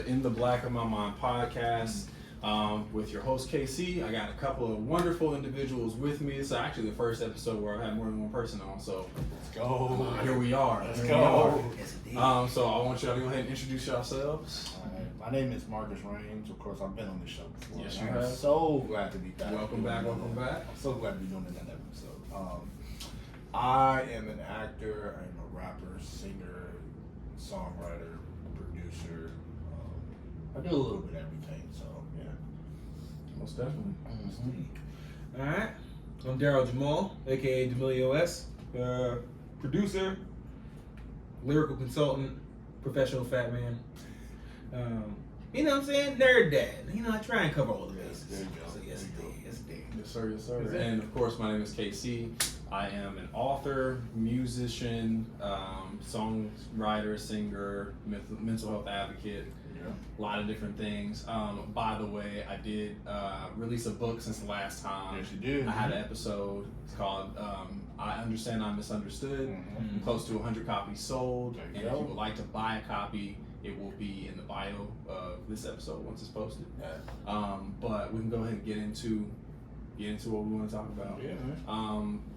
In the Black of My Mind podcast with your host KC. I got a couple of wonderful individuals with me. It's actually the first episode where I've had more than one person on, so let's go. Here we are. Let's go. So I want y'all to go ahead and introduce yourselves. My name is Markus. Of course, I've been on this show before. Yes, you I'm have. so glad to be back. Welcome back. I'm so glad to be doing another episode. I am an actor. I'm a rapper, singer, songwriter, producer. I do a little bit of everything, so yeah. Most definitely. All right. I'm Darrell Jamal, aka D'Amelio S. Producer, lyrical consultant, professional fat man. You know what I'm saying? Nerd dad. You know, I try and cover all the bases. There you go. So yes, indeed. Yes, sir. And of course, my name is KC. I am an author, musician, songwriter, singer, mental health advocate. A lot of different things. By the way, I did release a book since the last time. Yes, you did. I had an episode. It's called I Understand I'm Misunderstood. Close to 100 copies sold. And if you would like to buy a copy, it will be in the bio of this episode once it's posted. But we can go ahead and get into what we want to talk about.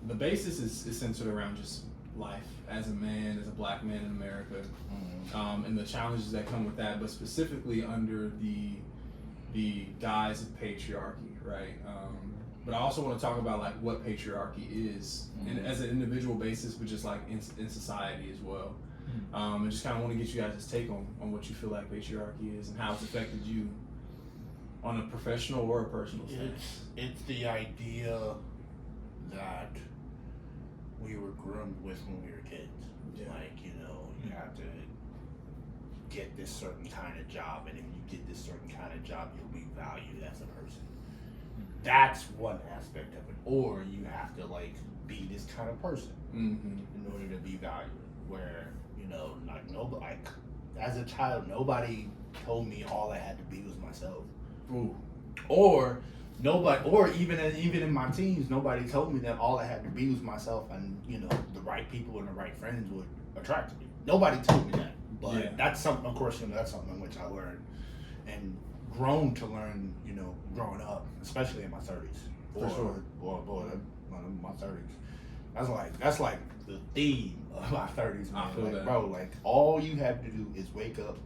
The basis is centered around just life as a man, as a black man in America, and the challenges that come with that, but specifically under the guise of patriarchy, right? But I also want to talk about like what patriarchy is, and as an individual basis, but just like in society as well. And just kind of want to get you guys' take on what you feel like patriarchy is and how it's affected you on a professional or a personal sense. It's the idea that we were groomed with when we were kids. Like, you have to get this certain kind of job, and if you get this certain kind of job, you'll be valued as a person. That's one aspect of it. Or you have to like be this kind of person in order to be valued. Where, like nobody, like as a child, nobody told me all I had to be was myself. Or nobody, or even in my teens, nobody told me that all I had to be was myself, and the right people and the right friends would attract me. Nobody told me that, but that's something. Of course, that's something which I learned and grown to learn. Growing up, especially in my 30s. For sure. Boy, my 30s. That's like the theme of my 30s, man. I feel that. Bro, like all you have to do is wake up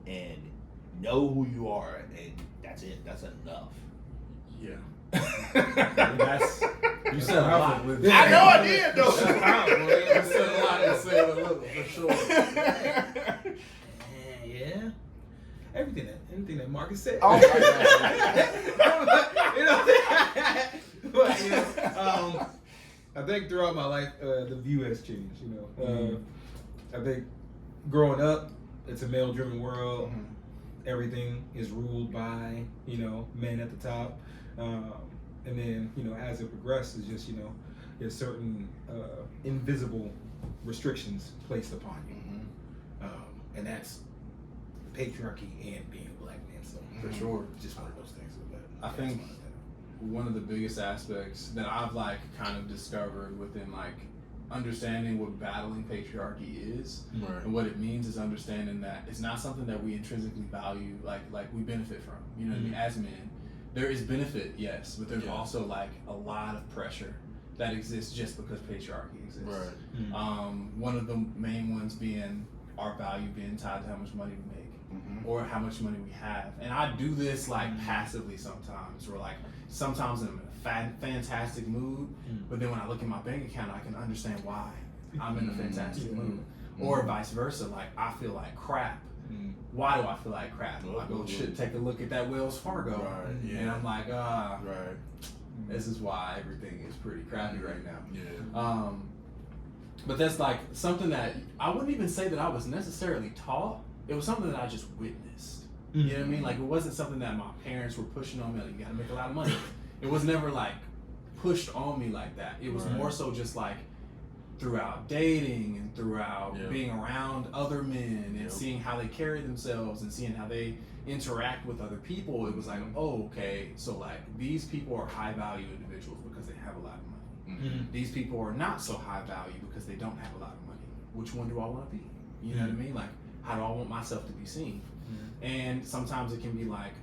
and know who you are, and that's it. That's enough. Yeah. You said a lot. I know I did though. You said a lot to say a little, for sure. Yeah. Anything that Markus said. Oh But I think throughout my life, the view has changed. I think growing up, it's a male-driven world. Everything is ruled by men at the top, and then as it progresses, just there's certain invisible restrictions placed upon you, and that's patriarchy and being a black man. So For sure. just one of those things. I think one of the biggest aspects that I've kind of discovered within understanding what battling patriarchy is and what it means is understanding that it's not something that we intrinsically value, like we benefit from. You know what I mean? As men, there is benefit, yes, but there's also a lot of pressure that exists just because patriarchy exists. One of the main ones being our value being tied to how much money we make. Or how much money we have. And I do this passively sometimes, where sometimes I'm in a fantastic mood, but then when I look at my bank account, I can understand why I'm in a fantastic mood. Or vice versa, I feel like crap. Why do I feel like crap? I go take a look at that Wells Fargo, and I'm like, this is why everything is pretty crappy right now. But that's something that I wouldn't even say that I was necessarily taught. It was something that I just witnessed. You know what I mean? It wasn't something that my parents were pushing on me, you gotta make a lot of money. It was never pushed on me like that. It was more so just throughout dating and throughout being around other men and seeing how they carry themselves and seeing how they interact with other people. It was okay, so these people are high value individuals because they have a lot of money. These people are not so high value because they don't have a lot of money. Which one do I want to be? You know what I mean? How do I want myself to be seen? And sometimes it can be like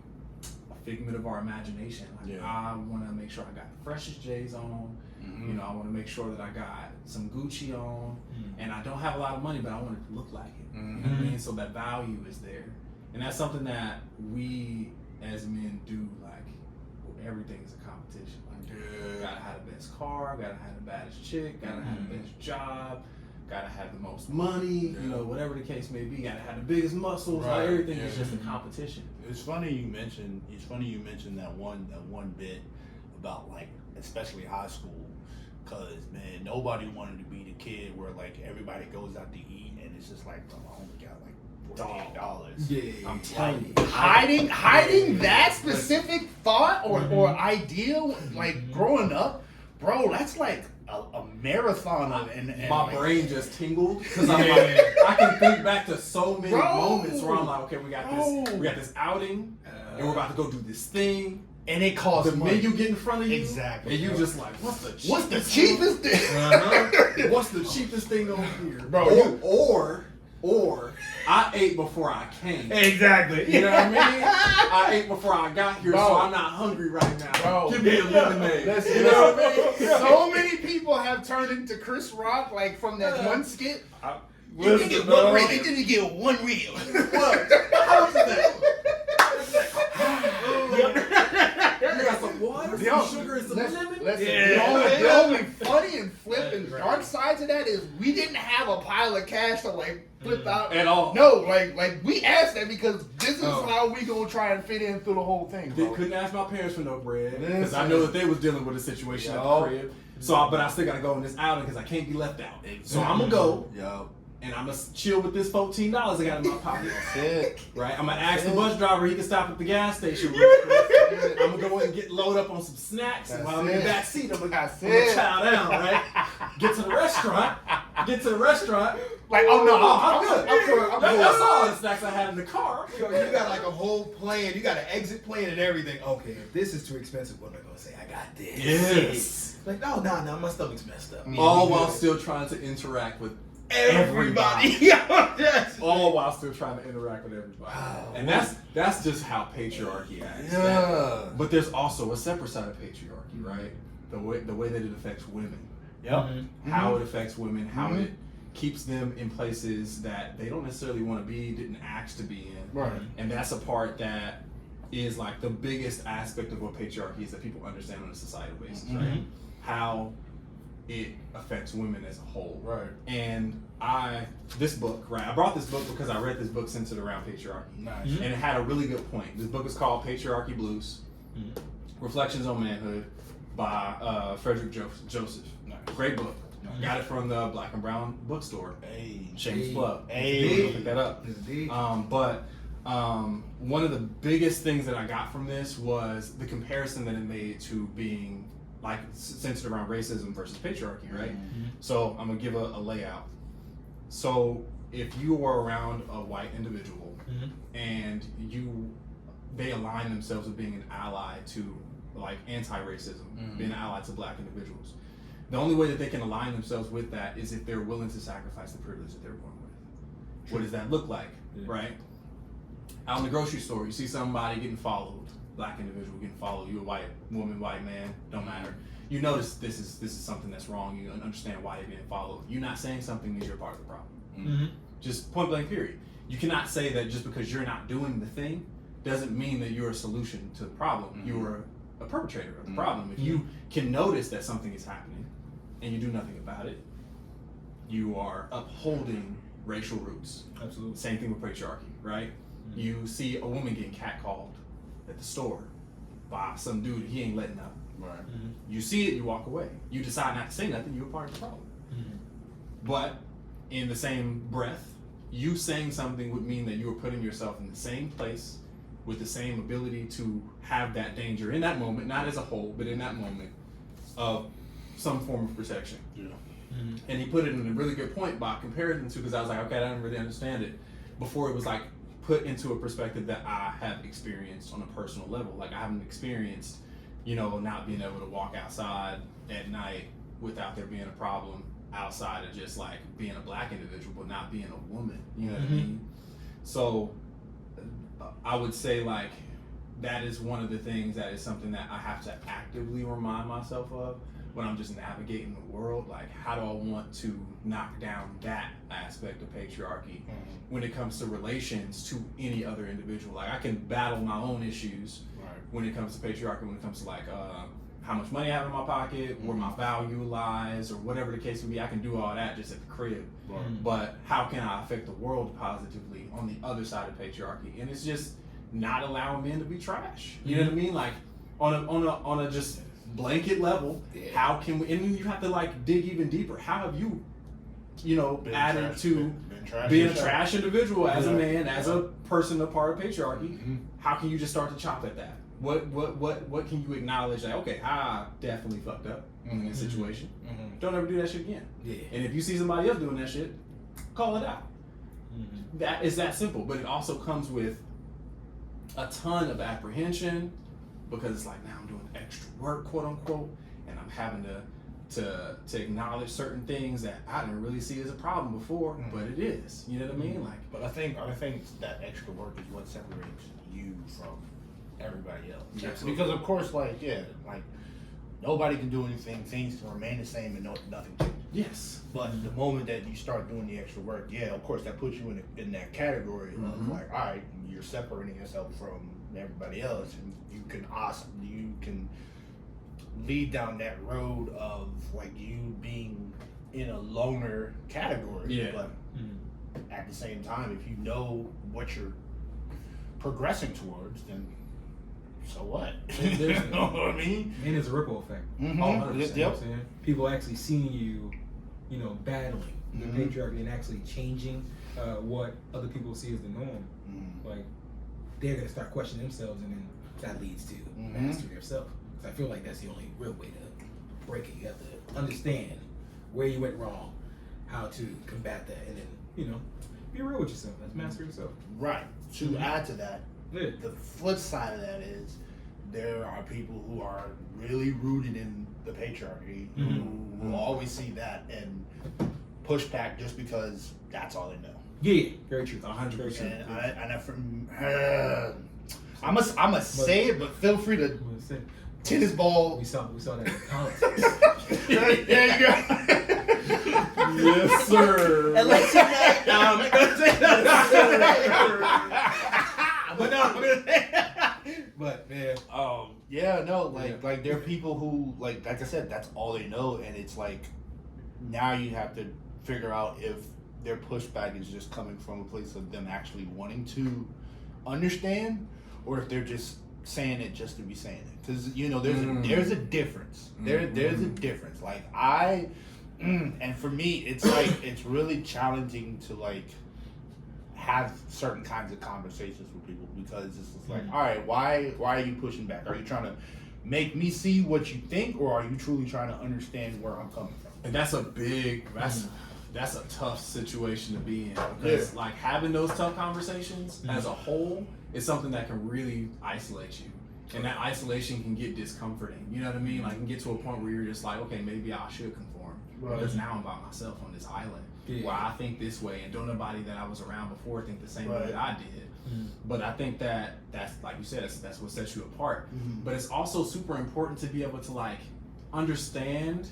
a figment of our imagination. Like I want to make sure I got the freshest J's on. You know, I want to make sure that I got some Gucci on, and I don't have a lot of money, but I want it to look like it. You know what I mean? So that value is there, and that's something that we as men do. Like, everything is a competition. Like, gotta have the best car, gotta have the baddest chick, gotta have the best job, gotta have the most money. You know, whatever the case may be, gotta have the biggest muscles. Right. Like, everything is just a competition. It's funny you mentioned that one bit about, like, especially high school. Cause man, nobody wanted to be the kid where like everybody goes out to eat and it's just like, bro, I only got like $48. Yeah, I'm telling you, hiding that specific thought or idea, like growing up, bro, that's like a marathon of and my like, brain just tingled because I'm like, I can think back to so many moments where I'm like, okay, we got this outing, and we're about to go do this thing. And it costs the menu get in front of you, exactly, and you just like, what's the cheapest thing? What's the cheapest thing over here, bro? Or I ate before I came. Exactly. You know what I mean? I ate before I got here, so I'm not hungry right now. Bro, give me a lemonade. You know what I mean? So many people have turned into Chris Rock, like from that one skit. They didn't get one reel. What? How is that? You got some water, some sugar, and some lemon? The only funny and flip and dark side to that is we didn't have a pile of cash to like flip out at all. No, like we asked that because this is how we gonna try and fit in through the whole thing. They couldn't ask my parents for no bread because I know that they was dealing with a situation at the crib. So, but I still gotta go on this outing because I can't be left out. So I'm gonna go. And I'm gonna chill with this $14 I got in my pocket. That's it. Right? I'm gonna ask the bus driver he can stop at the gas station real quick. I'm gonna go in and load up on some snacks, and while I'm in the back seat, I'm gonna chow down, right? Get to the restaurant. Like, oh no, I'm good. That's all the snacks I had in the car. You got like a whole plan. You got an exit plan and everything. Okay, if this is too expensive, what am I gonna say? I got this. Yes. Like, no, my stomach's messed up. All while still trying to interact with everybody. All while still trying to interact with everybody. And that's just how patriarchy acts. But there's also a separate side of patriarchy, right? The way that it affects women. How it affects women, how it keeps them in places that they don't necessarily want to be, didn't ask to be in. Right. And that's a part that is like the biggest aspect of what patriarchy is that people understand on a societal basis, right? How it affects women as a whole. Right. And I brought this book because I read this book centered around patriarchy. Nice. And it had a really good point. This book is called Patriarchy Blues, Reflections on Manhood by Frederick Joseph. Nice. Great book. Got it from the Black and Brown bookstore. Shameless plug. Pick that up. But one of the biggest things that I got from this was the comparison that it made to being like centered around racism versus patriarchy, right? So I'm gonna give a layout. So if you are around a white individual and they align themselves with being an ally to like anti-racism, being an ally to black individuals, the only way that they can align themselves with that is if they're willing to sacrifice the privilege that they're born with. What does that look like, right? Out in the grocery store, you see somebody getting followed. Black individual getting followed, you a white woman, white man, don't matter. You notice this is something that's wrong. You understand why they're being followed. You not saying something means you're part of the problem. Just point blank period. You cannot say that just because you're not doing the thing doesn't mean that you're a solution to the problem. You're a perpetrator of the problem. If you can notice that something is happening and you do nothing about it, you are upholding racial roots. Absolutely. Same thing with patriarchy, right? You see a woman getting catcalled at the store by some dude he ain't letting up. Right. You see it, you walk away. You decide not to say nothing, you're part of the problem. But in the same breath, you saying something would mean that you are putting yourself in the same place with the same ability to have that danger in that moment, not as a whole, but in that moment of some form of protection. And he put it in a really good point by comparing to, because I was like, okay, I didn't really understand it. Before it was like put into a perspective that I have experienced on a personal level. Like I haven't experienced, not being able to walk outside at night without there being a problem outside of just like being a black individual, but not being a woman. You know what I mean? So I would say like that is one of the things that is something that I have to actively remind myself of when I'm just navigating the world. Like, how do I want to knock down that aspect of patriarchy when it comes to relations to any other individual? Like, I can battle my own issues when it comes to patriarchy, when it comes to like how much money I have in my pocket, where my value lies, or whatever the case may be. I can do all that just at the crib. But how can I affect the world positively on the other side of patriarchy? And it's just not allowing men to be trash. You know what I mean? Like on a just blanket level, how can we? And then you have to like dig even deeper. How have you added to being a trash individual as a man, as a person, a part of patriarchy? How can you just start to chop at that? What can you acknowledge? Like, okay, I definitely fucked up in this situation. Don't ever do that shit again. And if you see somebody else doing that shit, call it out. That is that simple. But it also comes with a ton of apprehension, because it's like, now I'm doing extra work, quote unquote, and I'm having to acknowledge certain things that I didn't really see as a problem before, but it is. You know what I mean? Like, but I think that extra work is what separates you from everybody else. Because of course, like nobody can do anything. Things can remain the same and nothing changes. Yes. But the moment that you start doing the extra work, of course, that puts you in that category of like, all right, you're separating yourself from everybody else, and you can lead down that road of like you being in a loner category. But at the same time, if you know what you're progressing towards, then so what? You know what I mean? And it's a ripple effect. 100%. People actually seeing you, battling the patriarchy and actually changing what other people see as the norm. Like, they're gonna start questioning themselves, and then that leads to mastery of self. Because I feel like that's the only real way to break it. You have to understand where you went wrong, how to combat that, and then be real with yourself. That's mastery of self. Right. To add to that, the flip side of that is there are people who are really rooted in the patriarchy who will always see that and push back just because that's all they know. Yeah, very true. 100%. I'm gonna say it, but feel free to tennis ball. We saw that in politics. There you go. Yes, sir. Election night. But man, like there are people who like I said, that's all they know, and it's like now you have to figure out if their pushback is just coming from a place of them actually wanting to understand, or if they're just saying it just to be saying it. Because there's a difference. There's a difference. Like and for me, it's like it's really challenging to like have certain kinds of conversations with people, because it's just like, all right, why are you pushing back? Are you trying to make me see what you think, or are you truly trying to understand where I'm coming from? And that's a tough situation to be in, because like having those tough conversations as a whole is something that can really isolate you, and that isolation can get discomforting. You know what I mean? Like, it can get to a point where you're just like, okay, maybe I should conform, because now I'm by myself on this island. Where I think this way, and don't nobody that I was around before think the same way that I did. But I think that's like you said, that's what sets you apart. But it's also super important to be able to like understand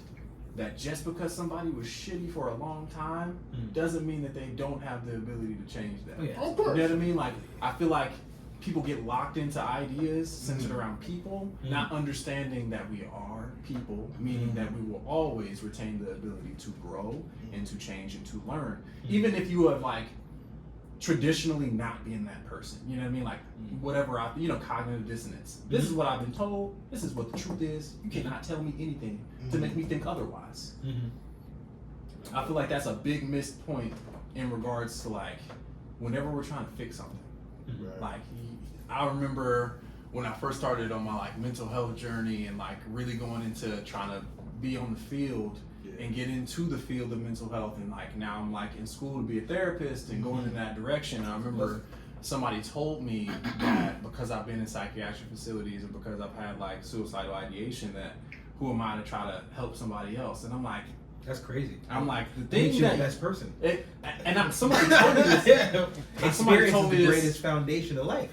that just because somebody was shitty for a long time doesn't mean that they don't have the ability to change that. Oh, yeah. Of course. You know what I mean? Like, I feel like people get locked into ideas centered around people, not understanding that we are people, meaning that we will always retain the ability to grow and to change and to learn. Even if you have like traditionally not been that person, you know what I mean? Like whatever cognitive dissonance. This is what I've been told, this is what the truth is. You cannot tell me anything to make me think otherwise. I feel like that's a big missed point in regards to like whenever we're trying to fix something. Like, I remember when I first started on my like mental health journey and like really going into trying to be on the field and get into the field of mental health, and like now I'm like in school to be a therapist and going in that direction. And I remember somebody told me that because I've been in psychiatric facilities and because I've had like suicidal ideation, that who am I to try to help somebody else? And I'm like, that's crazy. I'm like, the thing you're that the best person. Somebody told me this. Experience is the greatest foundation of life.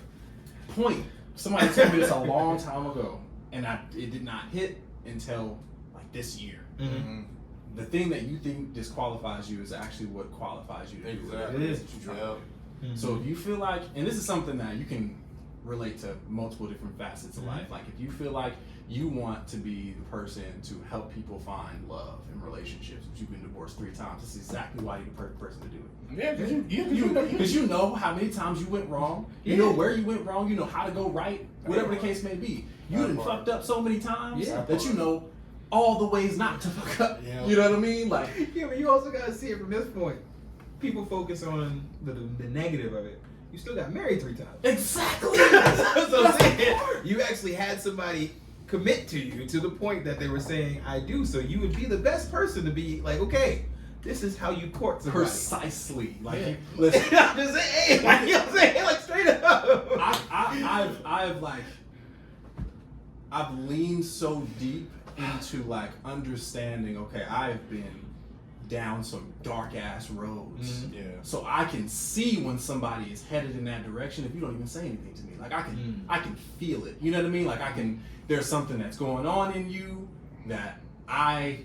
point. Somebody told me this a long time ago, and it did not hit until like this year. Mm-hmm. The thing that you think disqualifies you is actually what qualifies you to do whatever it is that you're trying to do. Mm-hmm. So if you feel like, and this is something that you can relate to multiple different facets of life. Like if you feel like you want to be the person to help people find love in relationships, but you've been divorced 3 times, this is exactly why you're the perfect person to do it. Yeah, Because you know how many times you went wrong. You know where you went wrong. You know how to go right. Whatever the case may be. You done fucked up so many times that you know all the ways not to fuck up. Yeah. You know what I mean? Like, yeah, but you also gotta see it from this point. People focus on the negative of it. You still got married 3 times. exactly. So I'm saying, you actually had somebody commit to you to the point that they were saying I do, so you would be the best person to be like, okay, this is how you court somebody. Precisely. Like, listen. I'm just saying, like, you know what I'm saying? Like, straight up. I've leaned so deep into like understanding, okay, I've been down some dark ass roads. Yeah. So I can see when somebody is headed in that direction if you don't even say anything to me. Like I can feel it. You know what I mean? Like there's something that's going on in you that I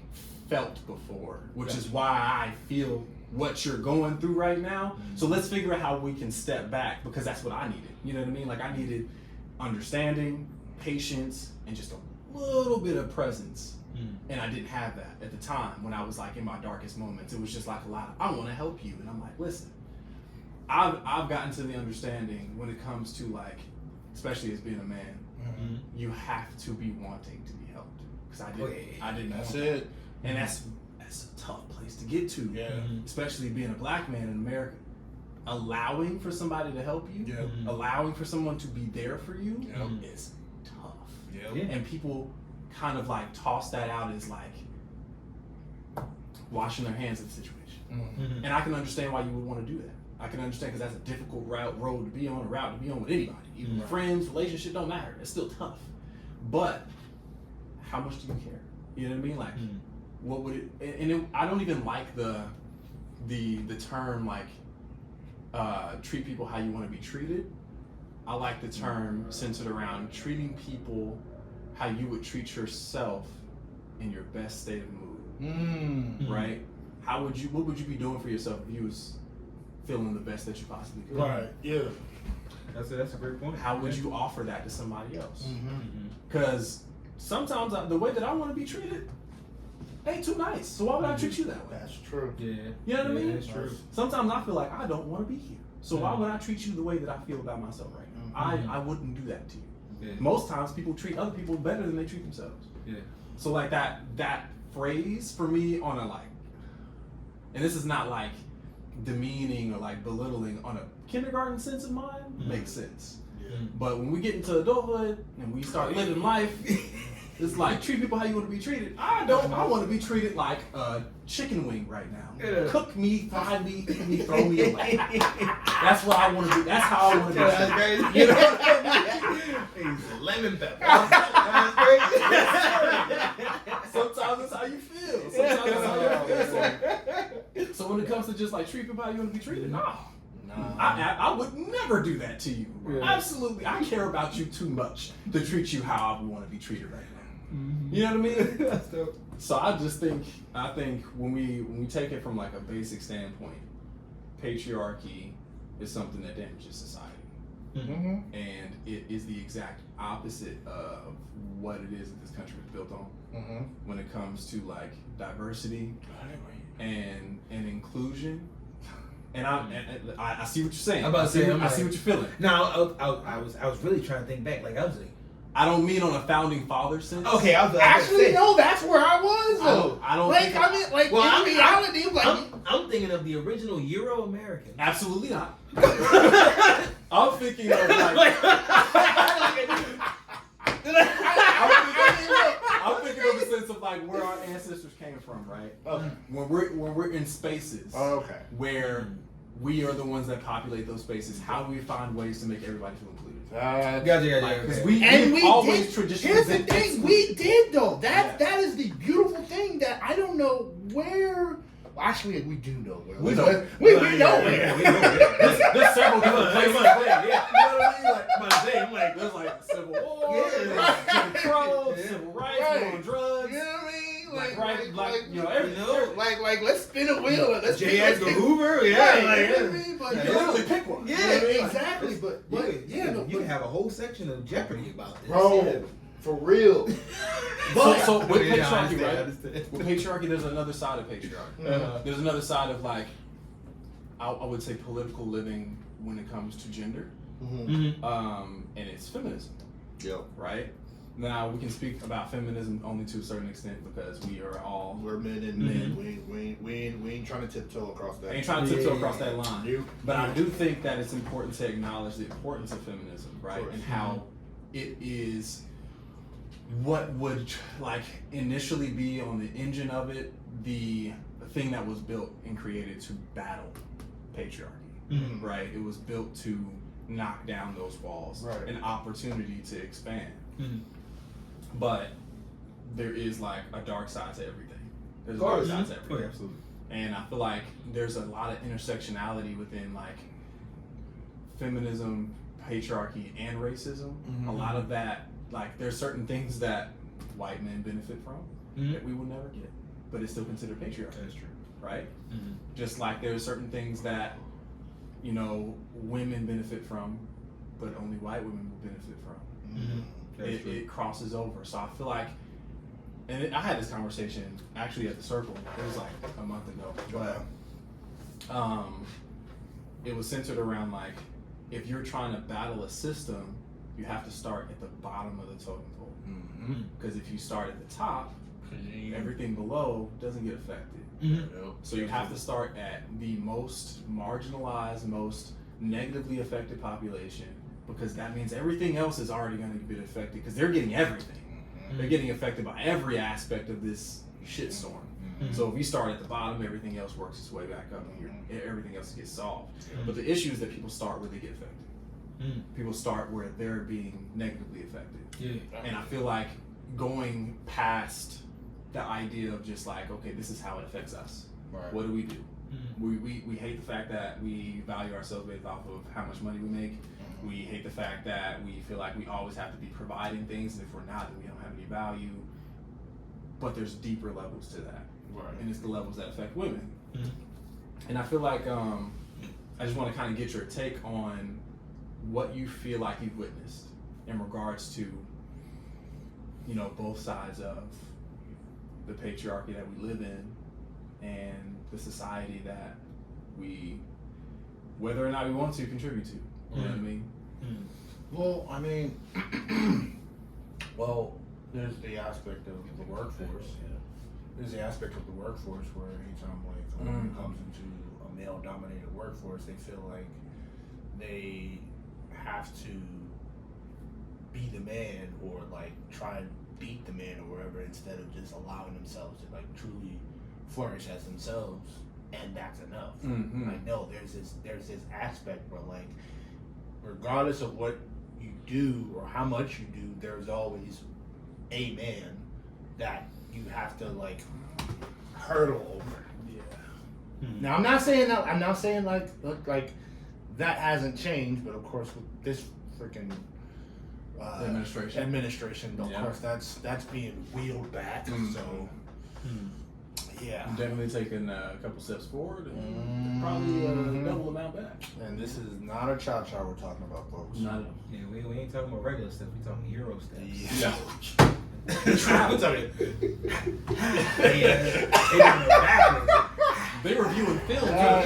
felt before, which is why I feel what you're going through right now. So let's figure out how we can step back, because that's what I needed. You know what I mean? Like I needed understanding, patience, and just a little bit of presence. And I didn't have that at the time when I was like in my darkest moments. It was just like a lot of, I want to help you. And I'm like, listen, I've gotten to the understanding when it comes to like, especially as being a man, you have to be wanting to be helped. Because I didn't That's want it. that. And that's a tough place to get to. Yeah. Especially being a black man in America. Allowing for somebody to help you, allowing for someone to be there for you is tough. Yeah. And people kind of like toss that out as like washing their hands of the situation. And I can understand why you would want to do that. I can understand, because that's a difficult road to be on, a route to be on with anybody. Even friends, relationship, don't matter. It's still tough. But how much do you care? You know what I mean? Like, what would it? And I don't even like the term like treat people how you want to be treated. I like the term centered around treating people how you would treat yourself in your best state of mood. Right? What would you be doing for yourself if you was feeling the best that you possibly could? Right. Yeah. That's a great point. How would you offer that to somebody else? Because sometimes the way that I want to be treated ain't too nice. So why would I treat you that way? That's true. Yeah. You know what I mean? That's true. Sometimes I feel like I don't want to be here. So why would I treat you the way that I feel about myself right now? I wouldn't do that to you. Yeah. Most times people treat other people better than they treat themselves. Yeah. So like that phrase for me on a like, and this is not like demeaning or like belittling on a kindergarten sense of mind, makes sense. Yeah. But when we get into adulthood and we start living life, it's like treat people how you want to be treated. I want to be treated like a chicken wing right now. Yeah. Cook me, fry me, eat me, throw me away. That's what I want to be. That's how I want to be That's treated. crazy. You know what I mean? He's lemon pepper. That's crazy. Sometimes it's how you feel. Sometimes it's how you feel. So when it comes to just like treat people how you want to be treated, nah. I would never do that to you. Yeah. Absolutely. I care about you too much to treat you how I would want to be treated right now. You know what I mean? That's dope. So I think when we take it from like a basic standpoint, patriarchy is something that damages society. And it is the exact opposite of what it is that this country was built on. When it comes to like diversity and inclusion. And I see what you're saying. I see what you're feeling. No, I was really trying to think back. Like I was like, I don't mean on a founding father sense. okay, I was Actually, no, that's where I was though. I don't like, think I mean, like, in reality, like, I'm thinking of the original Euro American. Absolutely not. I'm thinking of like. I'm thinking of the sense of like where our ancestors came from, right? Okay. When we're in spaces where we are the ones that populate those spaces, how do we find ways to make everybody feel included? Gotcha. Because okay. we always traditionally. Here's the thing, we did though. That is the beautiful thing that I don't know where actually, we do know where. We know. We know where. where. We know where. There's several different places. Yeah. You know what I mean? Like, I'm like, There's like Civil War, Yeah. there's Jim Crow, Yeah. Civil Rights, Right. war on drugs. You know what I mean? Like, Let's spin a wheel and let's J. Edgar Hoover, Right, yeah, you know like, what I mean? But you can literally pick one. yeah, You know what I mean? like, Exactly, but you can have a whole section of Jeopardy about this, bro, for real. So with Yeah, I patriarchy, right? understand. With patriarchy, there's another side of patriarchy. Uh-huh. There's another side of like, I would say political living when it comes to gender, Mm-hmm. and it's feminism, Yep. right? Now we can speak about feminism only to a certain extent because we are all We're men and men. We ain't trying to tiptoe across that. I ain't trying to tiptoe across that line. Nope. But I do think that it's important to acknowledge the importance of feminism, right? Of course. And how it is what would like initially be on the engine of it, the thing that was built and created to battle patriarchy, Mm-hmm. right? It was built to knock down those walls, Right. an opportunity to expand. Mm-hmm. But there is like a dark side to everything. There's a Of dark course. side to Oh, everything. yeah, absolutely. And I feel like there's a lot of intersectionality within like feminism, patriarchy, and racism. Mhm. A lot of that, like there's certain things that white men benefit from Mhm. that we will never get, but it's still considered patriarchy, That's true. right? Mm-hmm. Just like there's certain things that, you know, women benefit from, but only white women will benefit from. Mm-hmm. That's true. It crosses over. So I feel like, I had this conversation actually at the circle. It was like a month ago, but it was centered around like if you're trying to battle a system, you have to start at the bottom of the totem pole. Mm-hmm. Because if you start at the top, everything below doesn't get affected. Mm-hmm. So you have to start at the most marginalized, most negatively affected population, because that means everything else is already going to get affected because they're getting everything. They're getting affected by every aspect of this shitstorm. Mhm. So if you start at the bottom, everything else works its way back up, and everything else gets solved. But the issue is that people start where they get affected. Mm-hmm. People start where they're being negatively affected. Yeah. And I feel like going past the idea of just like, okay, this is how it affects us. Right. What do we do? Mm-hmm. We hate the fact that we value ourselves based off of how much money we make. We hate the fact that we feel like we always have to be providing things, and if we're not, then we don't have any value. But there's deeper levels to that, Right. and it's the levels that affect women. Mhm. And I feel like I just want to kind of get your take on what you feel like you've witnessed in regards to, you know, both sides of the patriarchy that we live in and the society that we, whether or not we want to, contribute to. You know what I mean? Mm-hmm. Well, I mean, there's the aspect of the workforce. There's the aspect of the workforce where anytime like a woman comes into a male-dominated workforce, they feel like they have to be the man or like try and beat the man or whatever, instead of just allowing themselves to like truly flourish as themselves, and that's enough. Mm-hmm. Like no, there's this aspect where like regardless of what you do or how much you do, there's always a man that you have to like hurdle over. Yeah. Mm-hmm. Now I'm not saying like that hasn't changed, but of course with this freaking administration, of course that's being wheeled back. Mm-hmm. So yeah, I'm definitely taking a couple steps forward and probably double amount back. and this is not a cha-cha we're talking about, folks. Not at all. Yeah, we ain't talking about regular stuff. We talking Euro steps. Yeah. I'm talking. They reviewing film. Yeah,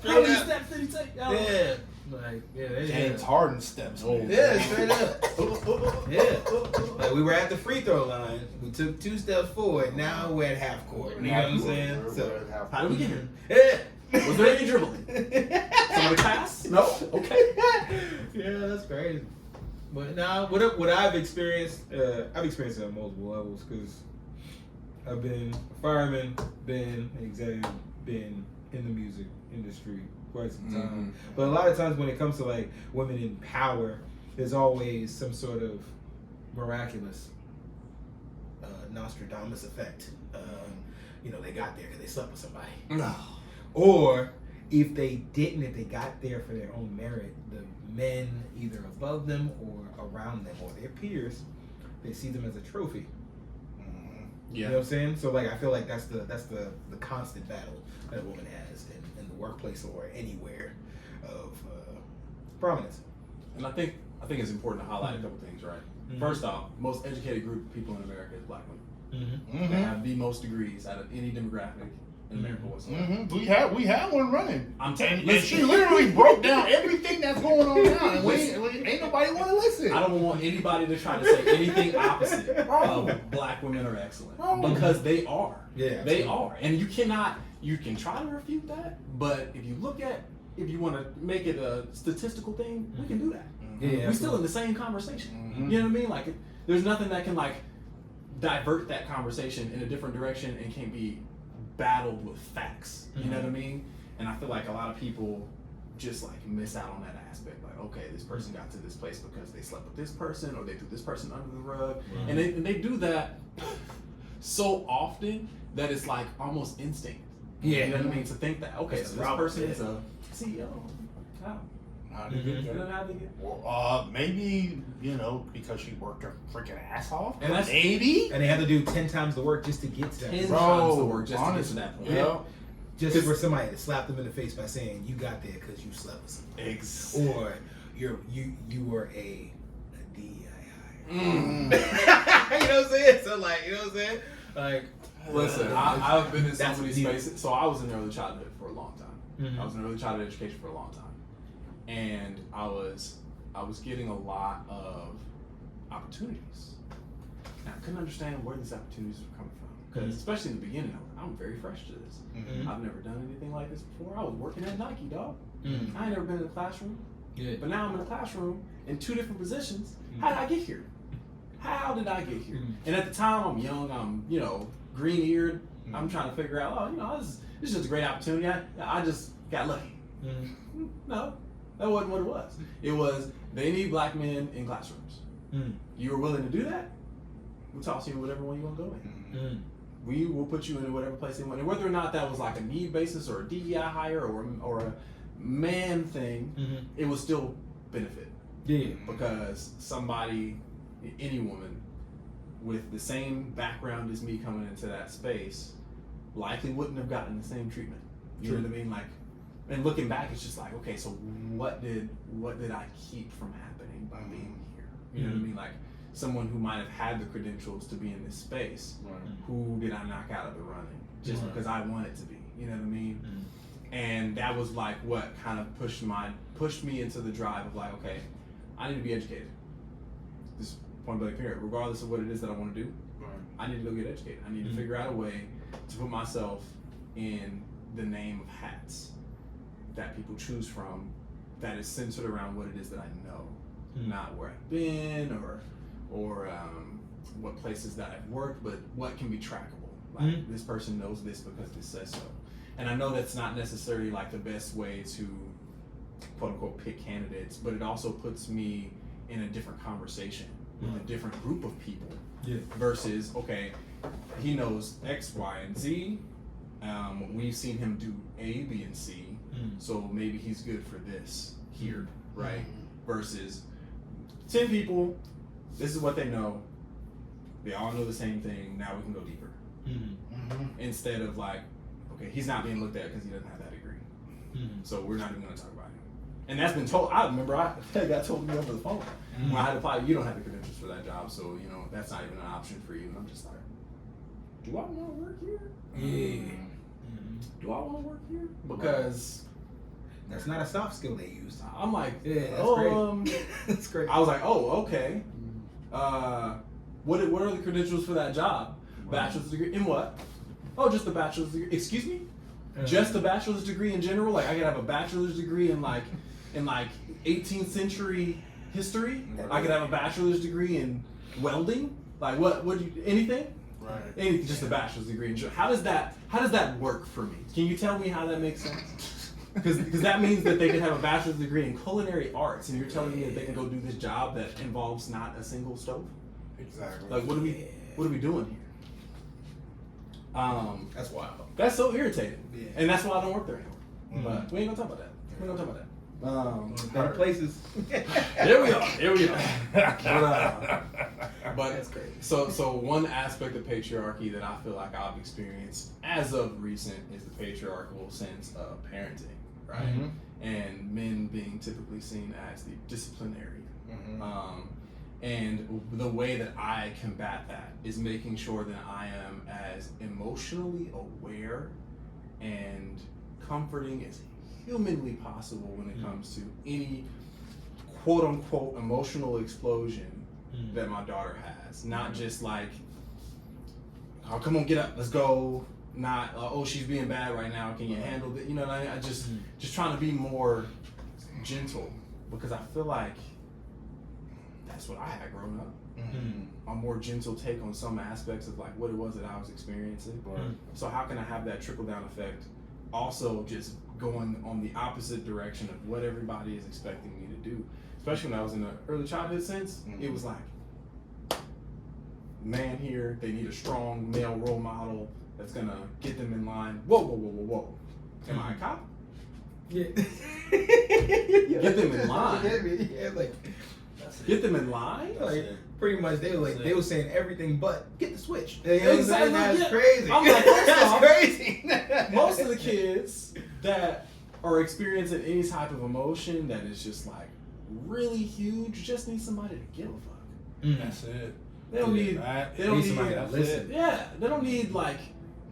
How many steps did he take? Yeah, like James Harden steps over. Yeah, straight up. Yeah, like we were at the free throw line. We took 2 steps forward. Now we're at half court. You know what I'm saying? So, How did we get here? yeah. Was there any dribbling? Somebody pass? No? Okay. Yeah, that's crazy. But now, what I've experienced it on multiple levels, because I've been a fireman, been an executive, been in the music industry quite some time. Mm-hmm. But a lot of times when it comes to like women in power, there's always some sort of miraculous Nostradamus effect. they got there because they slept with somebody. No. Or if they didn't, if they got there for their own merit, the men either above them or around them or their peers, they see them as a trophy. Yeah. You know what I'm saying? So like, I feel like that's the constant battle that a woman has in the workplace or anywhere of prominence. And I think it's important to highlight a couple things, right? Mm-hmm. First off, most educated group of people in America is black women. Mm-hmm. They have the most degrees out of any demographic in America whatsoever. Mm-hmm. We had one running. I'm telling and she literally broke down everything that's going on now, and ain't nobody want to listen. I don't want anybody to try to say anything opposite of black women are excellent because they are. Yeah, they are, and you can try to refute that, but if you want to make it a statistical thing, we can do that. Yeah, we're still in the same conversation. You know what I mean? Like, there's nothing that can like divert that conversation in a different direction and can be battled with facts. You know what I mean? And I feel like a lot of people just like miss out on that aspect. Like, okay, this person got to this place because they slept with this person or they threw this person under the rug, and they do that so often that it's like almost instinct. Yeah. You know what I mean? To think that, okay, so this person is a CEO. How did you get there? Well, maybe, because she worked her freaking ass off. And that's maybe. And they had to do 10 times the work just to get to that. 10 times the work just to get to that point. Yeah. Just for somebody to slap them in the face by saying you got there because you slept with somebody. Or you were a DEI. You know what I'm saying? So like, you know what I'm saying? Like, listen, I've been in so many spaces. So I was in early childhood for a long time. I was in early childhood education for a long time. And I was getting a lot of opportunities. And I couldn't understand where these opportunities were coming from. Because especially in the beginning, I'm very fresh to this. I've never done anything like this before. I was working at Nike, dog. I ain't never been in a classroom. Yeah. But now I'm in a classroom in 2 different positions. How did I get here? How did I get here? And at the time, I'm young. I'm, green-eared. I'm trying to figure out, this is just a great opportunity. I just got lucky. No. That wasn't what it was. It was, they need black men in classrooms. You were willing to do that? We'll toss you in whatever one you want to go in. We will put you in whatever place they want. And whether or not that was like a need basis or a DEI hire or a man thing, it was still benefit. Yeah. Because somebody, any woman with the same background as me coming into that space likely wouldn't have gotten the same treatment. You know what I mean? Like, and looking back, it's just like, okay, so what did I keep from happening by being here? You know what I mean? Like, someone who might have had the credentials to be in this space, who did I knock out of the running just because I wanted to be? You know what I mean? And that was like what kind of pushed me into the drive of like, okay, I need to be educated. This point blank period, regardless of what it is that I want to do, I need to go get educated. I need to figure out a way to put myself in the name of hats that people choose from that is centered around what it is that I know, not where I've been or what places that I've worked, but what can be trackable. Like this person knows this because this says so. And I know that's not necessarily like the best way to quote unquote pick candidates, but it also puts me in a different conversation with a different group of people versus, okay, he knows X, Y, and Z. We've seen him do A, B, and C, so maybe he's good for this here, right? Versus 10 people, this is what they know. They all know the same thing. Now we can go deeper. Instead of like, okay, he's not being looked at because he doesn't have that degree. So we're not even going to talk about him. And that's been told. I remember that got told to me over the phone. When I had to apply, you don't have the credentials for that job, so that's not even an option for you. And I'm just like, do I want to work here? Yeah. Do I want to work here? Because that's not a soft skill they use. I'm like, yeah, that's great. That's great. I was like, oh, okay. What are the credentials for that job? Bachelor's degree in what? Oh, just the bachelor's degree. Excuse me? Just the bachelor's degree in general? Like I could have a bachelor's degree in like 18th century history. I could have a bachelor's degree in welding. Like what anything? Right. Anything, just a bachelor's degree in how does that work for me? Can you tell me how that makes sense? Because that means that they could have a bachelor's degree in culinary arts, and you're telling me that they can go do this job that involves not a single stove? Exactly. Like what are we doing here? That's wild. That's so irritating. Yeah. And that's why I don't work there anymore. But we ain't gonna talk about that. We ain't gonna talk about that. Better places. Here we are. But That's crazy. So one aspect of patriarchy that I feel like I've experienced as of recent is the patriarchal sense of parenting, right? Mm-hmm. And men being typically seen as the disciplinary. Mm-hmm. And the way that I combat that is making sure that I am as emotionally aware and comforting as humanly possible when it comes to any quote unquote emotional explosion that my daughter has. Not just like, oh, come on, get up, let's go. Not, oh, she's being bad right now, can you handle it? You know what I mean? I just trying to be more gentle, because I feel like that's what I had growing up. A more gentle take on some aspects of like what it was that I was experiencing. So how can I have that trickle down effect? Also just going on the opposite direction of what everybody is expecting me to do. Especially when I was in the early childhood sense, it was like, man here, they need a strong male role model that's gonna get them in line. Whoa. Am I a cop? Yeah. Get them in line. Yeah, like Get them in line? like pretty much they were like they were saying everything but get the switch. You know Exactly. what I'm saying? That's Yeah. crazy. I'm like, first that's off, crazy. Most of the kids that are experiencing any type of emotion that is just like really huge just need somebody to give a fuck. That's it. They don't need They need somebody to listen. Yeah, they don't need like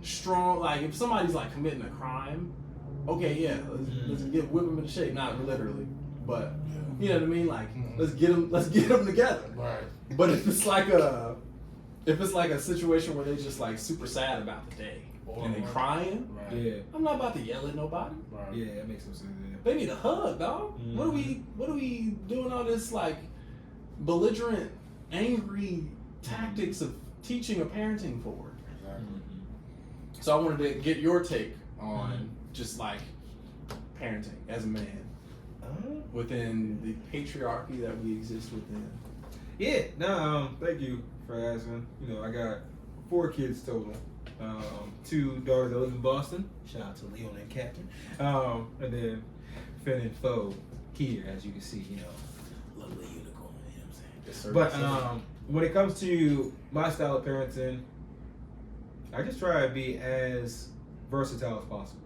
strong, like if somebody's like committing a crime, okay, yeah, let's whip them into shape, not literally, but you know what I mean, like let's get them together. Right. But if it's like a situation where they just like super sad about the day and they crying, Right. Yeah. I'm not about to yell at nobody. Right. Yeah, that makes some sense. They need a hug, dog. What are we doing all this like belligerent, angry tactics of teaching or parenting for? Exactly. So I wanted to get your take on just like parenting as a man within the patriarchy that we exist within. Yeah, no, thank you for asking. You know, I got 4 kids total. 2 daughters that live in Boston. Shout out to Leon and Captain. And then Finn and Foe here, as you can see, you know, lovely unicorn, you know what I'm saying? Yes, sir. But when it comes to my style of parenting, I just try to be as versatile as possible.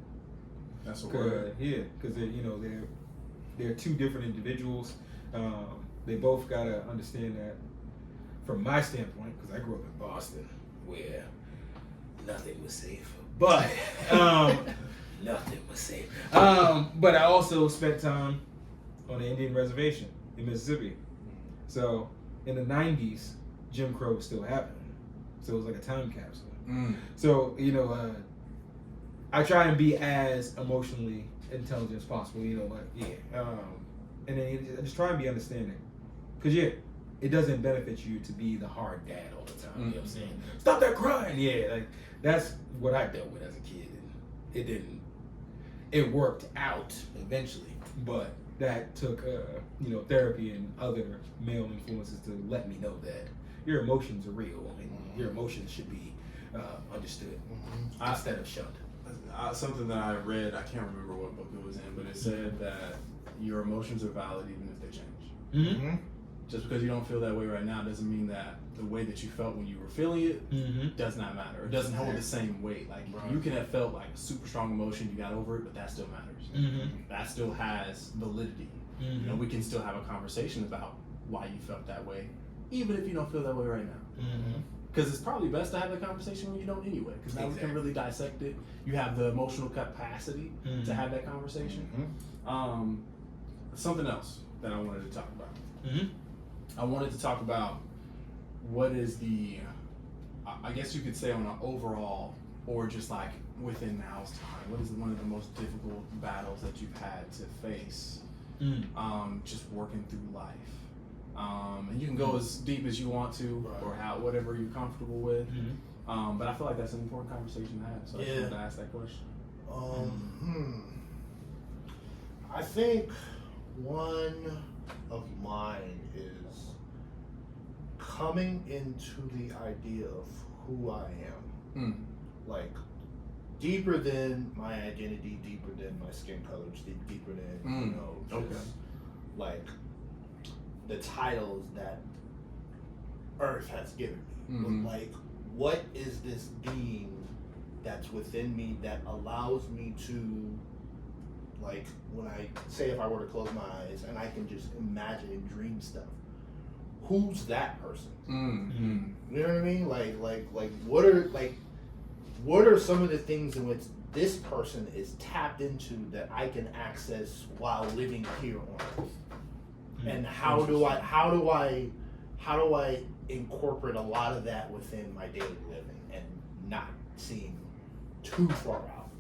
That's a word. Yeah, because they're 2 different individuals. They both gotta understand that, from my standpoint, because I grew up in Boston, where nothing was safe. But nothing was safe. But I also spent time on the Indian reservation in Mississippi. So in the 90s, Jim Crow was still happening. So it was like a time capsule. So, I try and be as emotionally intelligent as possible, and then I just try and be understanding. Because, it doesn't benefit you to be the hard dad all the time. You know what I'm saying? Stop that crying! Yeah, like, that's what I dealt with as a kid. And it worked out eventually, but that took, therapy and other male influences to let me know that your emotions are real and your emotions should be understood instead of shunned. Something that I read, I can't remember what book it was in, but it said that your emotions are valid even if they change. Just because you don't feel that way right now doesn't mean that the way that you felt when you were feeling it does not matter. It doesn't hold the same weight. Like you can have felt like a super strong emotion, you got over it, but that still matters. That still has validity. We can still have a conversation about why you felt that way, even if you don't feel that way right now. Because it's probably best to have that conversation when you don't anyway, because now we can really dissect it. You have the emotional capacity to have that conversation. Something else that I wanted to talk about. I wanted to talk about what is I guess you could say on an overall, or just like within now's time, what is one of the most difficult battles that you've had to face just working through life? And you can go as deep as you want to, or whatever you're comfortable with. But I feel like that's an important conversation to have. So I just wanted to ask that question. I think one of mine is coming into the idea of who I am. like deeper than my identity, deeper than my skin color, deeper than you know, just like the titles that Earth has given me. But like, what is this being that's within me that allows me to, like, when I say, if I were to close my eyes and I can just imagine and dream stuff, who's that person? You know what I mean? Like what are some of the things in which this person is tapped into that I can access while living here on Earth? And how do I incorporate a lot of that within my daily living and not seem too far out?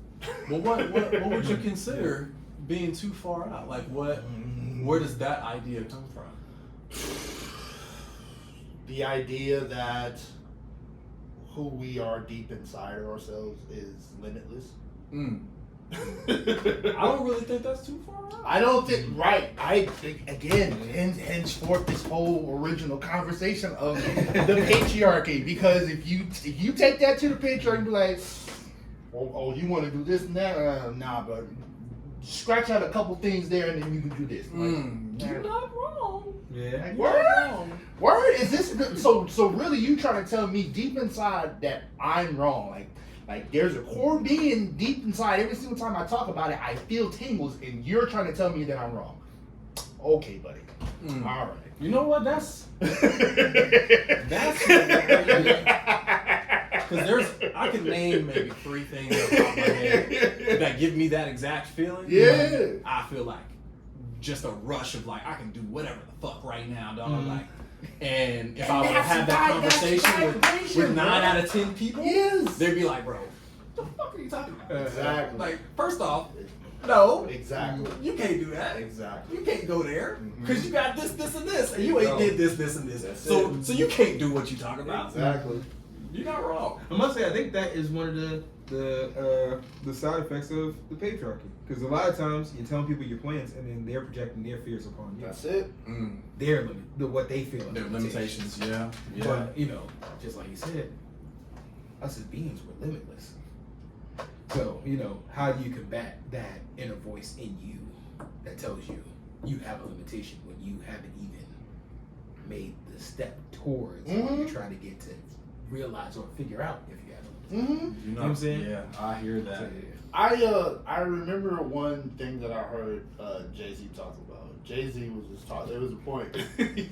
Well, what would you consider being too far out? Like, where does that idea come from? The idea that who we are deep inside of ourselves is limitless. I don't really think that's too far out. I don't think, right. I think, again, henceforth this whole original conversation of the patriarchy, because if you take that to the patriarchy and be like, oh, you want to do this and that? Nah, but scratch out a couple things there and then you can do this. Like, you're not wrong. Yeah. Like, word? Is this so really you trying to tell me deep inside that I'm wrong? Like there's a core being deep inside. Every single time I talk about it, I feel tingles, and you're trying to tell me that I'm wrong. Okay, buddy. All right. You know what? That's because I can name maybe 3 things off the top of my head that give me that exact feeling. Yeah. I feel like just a rush of like I can do whatever the fuck right now, dog. Like, and if I would have that conversation with 9 out of 10 people, they'd be like, bro, what the fuck are you talking about? Exactly. Like, first off, no. Exactly. You can't do that. Exactly. You can't go there because you got this, and this, and you ain't did this, and this. So you can't do what you talking about. Exactly. You're not wrong. I must say, I think that is one of the side effects of the patriarchy. Because a lot of times you're telling people your plans, and then they're projecting their fears upon you. That's it. Their what they feel. Their limitations. Yeah. But you know, just like you said, us as beings were limitless. So you know, how do you combat that inner voice in you that tells you you have a limitation when you haven't even made the step towards what you're trying to get to realize or figure out if you have a limitation. You know what I'm saying? Yeah, I hear that. So, I remember one thing that I heard Jay-Z talk about. Jay-Z was just talking. There was a point.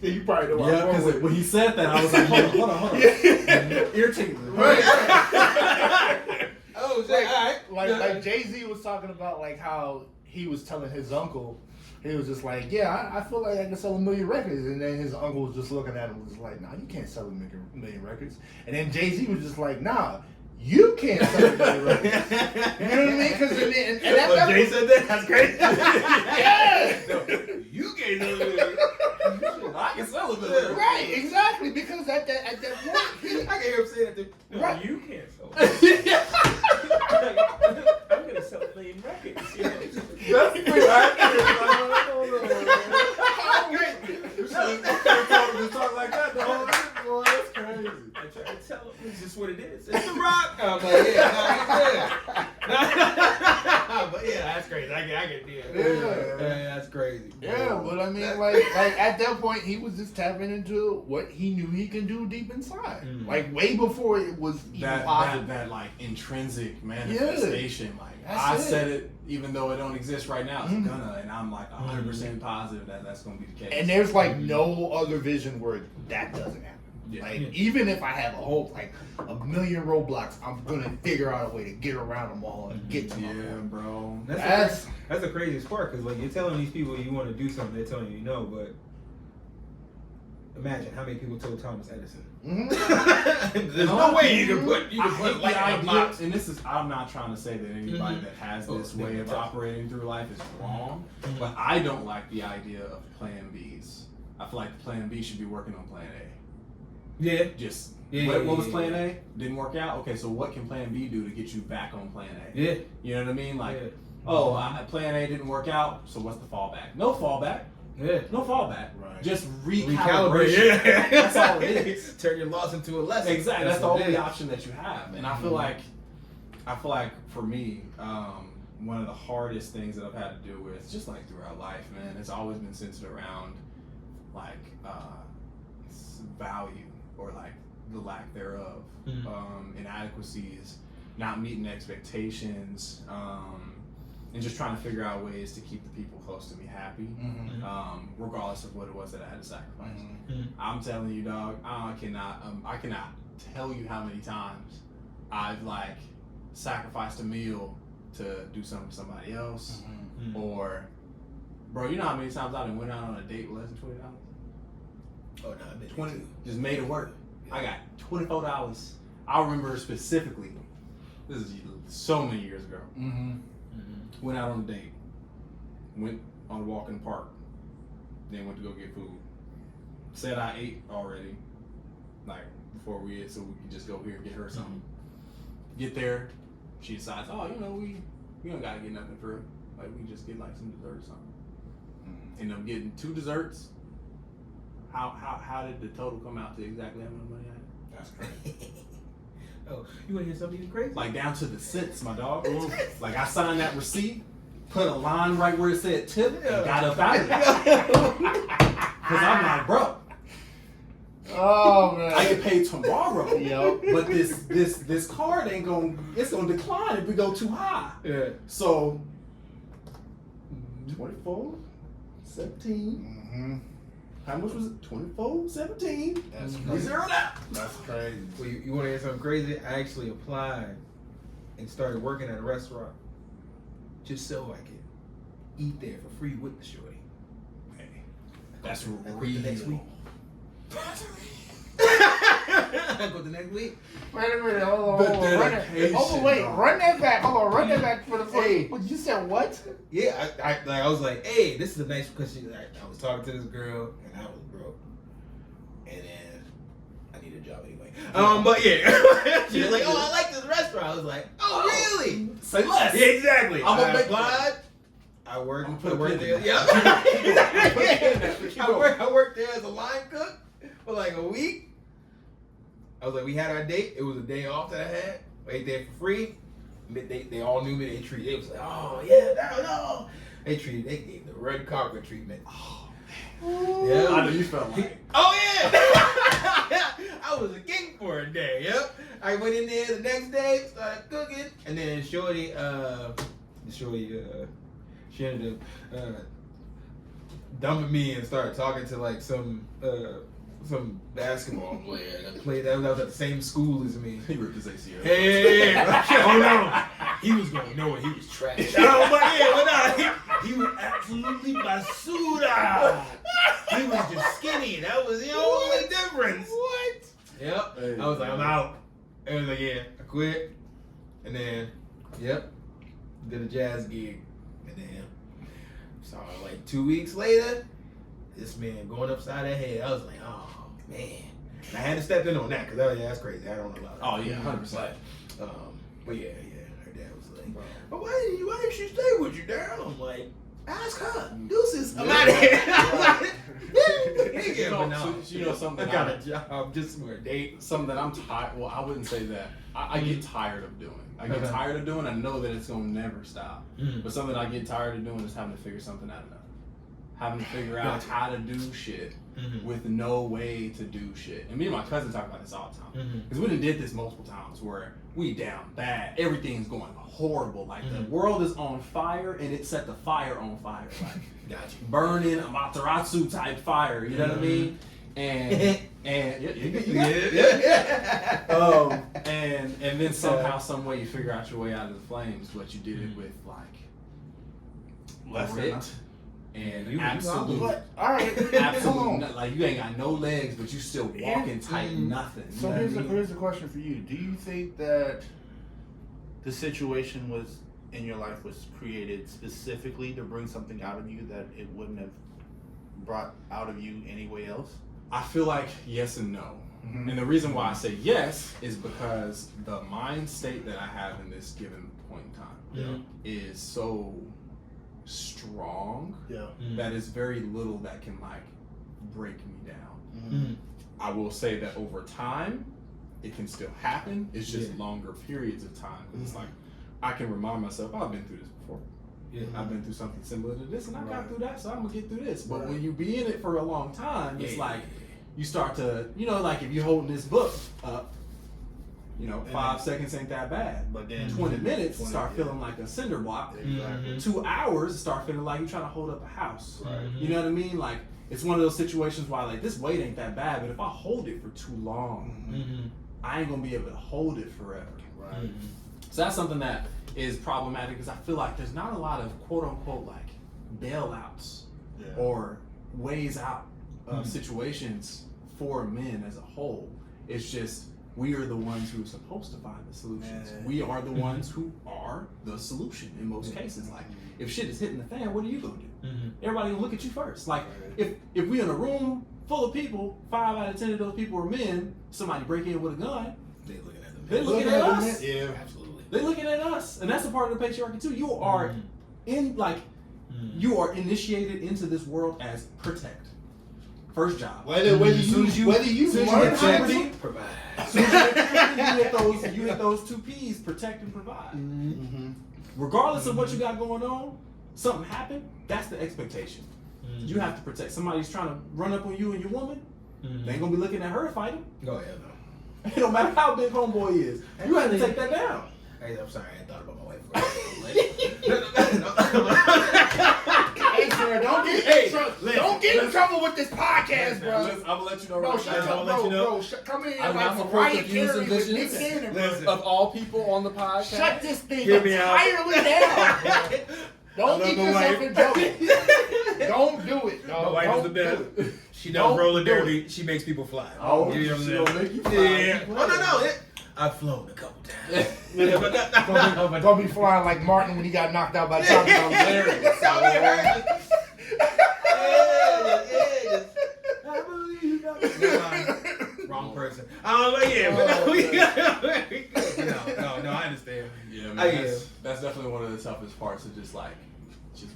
You probably know what I'm going with. When he said that, I was like, hold on. Ear tingling. Right. Oh, all right. Like Jay-Z was talking about like how he was telling his uncle, he was just like, yeah, I feel like I can sell 1 million records. And then his uncle was just looking at him and was like, nah, you can't sell 1 million records. And then Jay-Z was just like, nah, you can't sell 1 million records. You know what I mean? Because and that Jay said that. That's great. Yeah. No, you can't sell 1 million. I can sell a million. Right, exactly. Because at that point, I can hear him say that too. No, right. You can't sell. I'm gonna sell 1 million records. You know? That's pretty accurate. You talk like that the whole time, boy. That's crazy. I try to tell him it's just what it is. It's the rock. I'm like, yeah, but yeah, that's crazy. I can do it. Yeah, that's crazy. Yeah, but I mean, like at that point, he was just tapping into what he knew he can do deep inside, like way before it was even possible. That like intrinsic manifestation. Like I said it, even though it don't exist right now, it's gonna, and I'm like 100% positive that that's gonna be the case. And there's like no other vision where that doesn't happen. Yeah. Like even if I have a whole 1 million roadblocks, I'm gonna figure out a way to get around them all and get to my point. Bro. That's the craziest part, because like you're telling these people you want to do something, they're telling you no, but imagine how many people told Thomas Edison. There's no way you can put light in a box. And this is, I'm not trying to say that anybody that has this way of operating through life is wrong, but I don't like the idea of plan Bs. I feel like plan B should be working on plan A. Yeah. Just what was plan A? Didn't work out? Okay, so what can plan B do to get you back on plan A? Yeah. You know what I mean? Like, yeah. Plan A didn't work out, so what's the fallback? No fallback. Yeah. No fallback. Right. Just recalibration. Yeah. That's all it is. Turn your loss into a lesson. Exactly. That's the only option that you have. And I feel like I feel like for me, one of the hardest things that I've had to deal with, just like throughout life, man, it's always been centered around like value or like the lack thereof, inadequacies, not meeting expectations, and just trying to figure out ways to keep the people close to me happy, regardless of what it was that I had to sacrifice. I'm telling you, dog, I cannot tell you how many times I've like sacrificed a meal to do something for somebody else, or, bro, you know how many times I went out on a date with less than $20? Oh no, I did 20, just made it work. Yeah. I got $24. I remember specifically. This is so many years ago. Went out on a date. Went on a walk in the park. Then went to go get food. Said I ate already, like before we ate, so we could just go here and get her something. Get there, she decides, oh, you know, we don't gotta get nothing for her. Like we just get like some dessert or something. End up getting 2 desserts. How did the total come out to exactly how much money I had? That's crazy. Oh, you want to hear something crazy? Like down to the cents, my dog. Like I signed that receipt, put a line right where it said tip, and got up out of there. Cause I'm like, bro. Oh man. I get paid tomorrow. Yep. But this card ain't gonna decline if we go too high. Yeah. So 24, 17. How much was it? 24, 17. That's We crazy. zeroed out. That's crazy. Well, you want to hear something crazy? I actually applied and started working at a restaurant just so I could eat there for free with the shorty. Hey, that's I real. quit the next week. I go the next week. Wait a minute, hold on. The Run that. dedication, Oh wait, dog. run that back. Hold on, run that back for the first. Hey. But you said what? Yeah, I was like, hey, this is a nice, because I was talking to this girl and I was broke, and then I need a job anyway. But yeah, she was like, oh, I like this restaurant. I was like, oh, really? Say less. Yeah, exactly. I'm gonna I make applied. I worked. I'm I gonna put a worked pin there. in Yeah. that. I worked there as a line cook for like a week. I was like, we had our date. It was a day off that I had. I ate there for free. They all knew me. They treated. It was like, oh yeah, no. They gave the red carpet treatment. Oh, Yeah. I know you felt like. Oh yeah. I was a king for a day. Yep. I went in there the next day, started cooking, and then Shorty she ended up dumping me and started talking to like some basketball player that played that was at the same school as me. He ripped his ACL. Hey, oh no, he was gonna know it. He was trash. Oh, but he was absolutely basura. He was just skinny. That was the only difference. What? Yep. Hey, I was like, man. I'm out. It was like, yeah, I quit. And then, yep, did a jazz gig. And then, so like 2 weeks later, this man going upside the head. I was like, oh man. And I had to step in on that because that's crazy. I don't know about that. Oh yeah, 100%. But yeah, her dad was like, but why didn't she stay with you, Darrell? I'm like, ask her. Deuces. I'm out of here. You know something. I got a job just for a date. Something that I'm tired. Well, I wouldn't say that. I get tired of doing. I get tired of doing. I know that it's gonna never stop. But something I get tired of doing is having to figure something out. Having to figure out how to do shit with no way to do shit. And me and my cousin talk about this all the time. Because we done did this multiple times where we down bad. Everything's going horrible. Like the world is on fire and it set the fire on fire. Like burning Amaterasu type fire. You know what I mean? And and then somehow, some way you figure out your way out of the flames, but you did it with like grit and absolute. All right, Absolute, like you ain't got no legs, but you still walking tight, nothing. So here's the question for you: do you think that the situation in your life was created specifically to bring something out of you that it wouldn't have brought out of you anyway else? I feel like yes and no. And the reason why I say yes is because the mind state that I have in this given point in time is so strong that is very little that can like break me down. I will say that over time, it can still happen. It's just longer periods of time. It's like I can remind myself, I've been through this before. Yeah. I've been through something similar to this, and I got through that, so I'm gonna get through this. But when you be in it for a long time, it's like you start to, like if you're holding this book up, 5 seconds ain't that bad. But then 20 minutes start feeling like a cinder block. Exactly. 2 hours start feeling like you're trying to hold up a house. Right. You know what I mean? Like it's one of those situations where like this weight ain't that bad, but if I hold it for too long, I ain't gonna be able to hold it forever. Right. So that's something that is problematic because I feel like there's not a lot of quote unquote like bailouts or ways out of situations for men as a whole. It's just we are the ones who are supposed to find the solutions. We are the ones who are the solution in most cases. Like if shit is hitting the fan, what are you gonna do? Everybody gonna look at you first. Like if we in a room full of people, 5 out of 10 of those people are men, somebody break in with a gun, they're looking at us. Yeah, absolutely. They're looking at us. And that's a part of the patriarchy too. You are you are initiated into this world as protect. First job. Whether you learn how to provide. As soon as you hit those 2 P's, protect and provide. Regardless of what you got going on, something happened, that's the expectation. You have to protect. Somebody's trying to run up on you and your woman, they ain't gonna be looking at her to fight him. Oh, hell no. It don't matter how big homeboy is. You have to take that down. Hey, I'm sorry, I ain't thought about my wife. Hey, sir, don't get in trouble with this podcast, bro. I'm gonna let you know. Bro, come in. I'm a Mariah Carey with Nick Cannon, bro. Of all people on the podcast. Shut this thing entirely down, bro. Don't get yourself in trouble. Don't do it. My wife is the best. She does roller derby. She makes people fly. Oh, you know what I'm saying? Make you fly. Yeah. No. I've flown a couple times. Don't be flying like Martin when he got knocked out by Tommy. Hilarious. I believe you got me. Wrong person. No, I understand. Yeah, man. That's definitely one of the toughest parts of just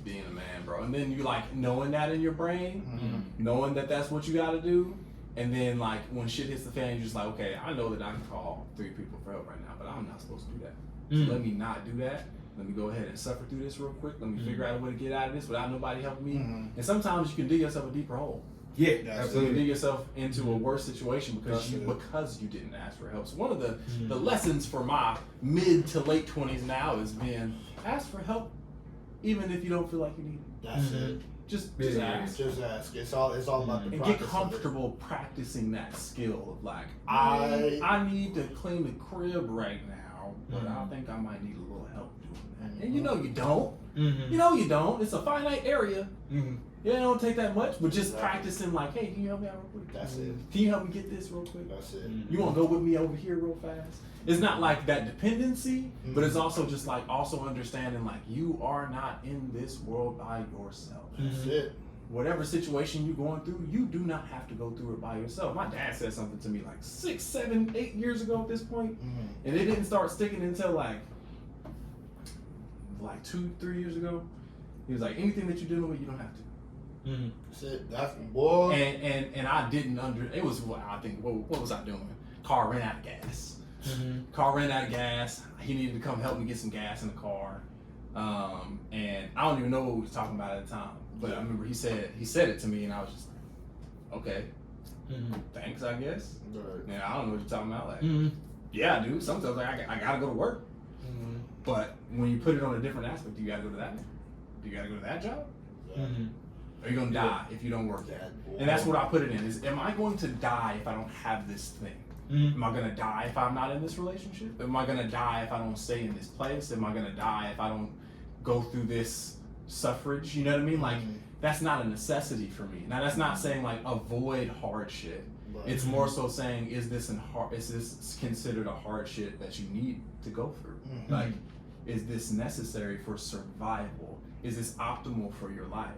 being a man, bro. And then you like knowing that in your brain, knowing that that's what you got to do. And then, like, when shit hits the fan, you're just like, okay, I know that I can call 3 people for help right now, but I'm not supposed to do that. So let me not do that. Let me go ahead and suffer through this real quick. Let me figure out a way to get out of this without nobody helping me. And sometimes you can dig yourself a deeper hole. Yeah, absolutely. You dig yourself into a worse situation because you didn't ask for help. So one of the lessons for my mid to late 20s now is being ask for help, even if you don't feel like you need it. That's it. Just ask. Just ask. It's all about the and get comfortable practicing that skill of like I need to clean the crib right now, but I think I might need a little help doing that. And you don't. You know you don't. It's a finite area. Yeah, it don't take that much, but just practicing like, hey, can you help me out real quick? That's it. Can you help me get this real quick? That's it. You want to go with me over here real fast? It's not like that dependency, but it's also just like also understanding like you are not in this world by yourself. That's it. Whatever situation you're going through, you do not have to go through it by yourself. My dad said something to me like 6, 7, 8 years ago at this point, and it didn't start sticking until like 2, 3 years ago. He was like, anything that you're dealing with, you don't have to. That's it. That's boy. And I didn't it was I think what was I doing? Car ran out of gas. Car ran out of gas. He needed to come help me get some gas in the car. And I don't even know what we was talking about at the time. But I remember he said it to me and I was just like, okay. Thanks, I guess. Right. And I don't know what you're talking about. Like, yeah, dude. Sometimes like I gotta go to work. But when you put it on a different aspect, do you gotta go to that? Do you gotta go to that job? Are you gonna die if you don't work that? And that's what I put it in. Is am I going to die if I don't have this thing? Am I gonna die if I'm not in this relationship? Am I gonna die if I don't stay in this place? Am I gonna die if I don't go through this suffrage? You know what I mean? Like that's not a necessity for me. Now that's not saying like avoid hardship. It's more so saying is this considered a hardship that you need to go through? Like is this necessary for survival? Is this optimal for your life?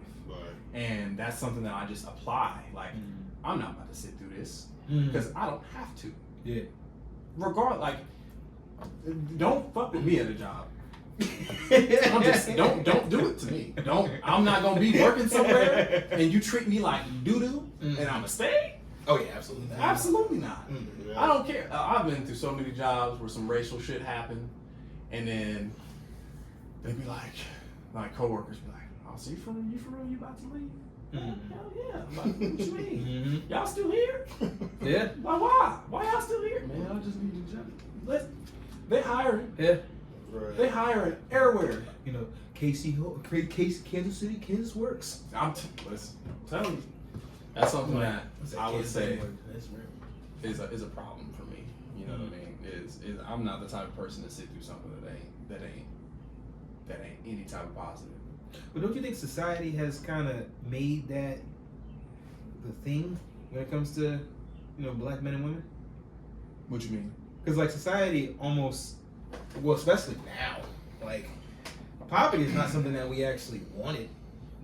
And that's something that I just apply. Like I'm not about to sit through this because I don't have to. Yeah. Regardless, like don't fuck with me at a job. Don't do it to me. I'm not gonna be working somewhere and you treat me like doo-doo and I'ma stay. Oh yeah, absolutely not. Absolutely not. Yeah. I don't care. I've been through so many jobs where some racial shit happened, and then they'd be like coworkers be like, "Oh, so you for real? You about to leave?" Hell yeah. I'm like, what you mean? Y'all still here? Yeah. Like, why? Why y'all still here? Man, I just need a job. They hiring. Yeah. Right. They hiring everywhere. You know, Kansas City, Kansas works. Listen, I'm telling you, that's something that I would say That's real. is a problem for me. You know what I mean? Is I'm not the type of person to sit through something that ain't any type of positive. But don't you think society has kind of made that the thing when it comes to, black men and women? What you mean? Because like society almost, well, especially now, like poverty is not something that we actually wanted.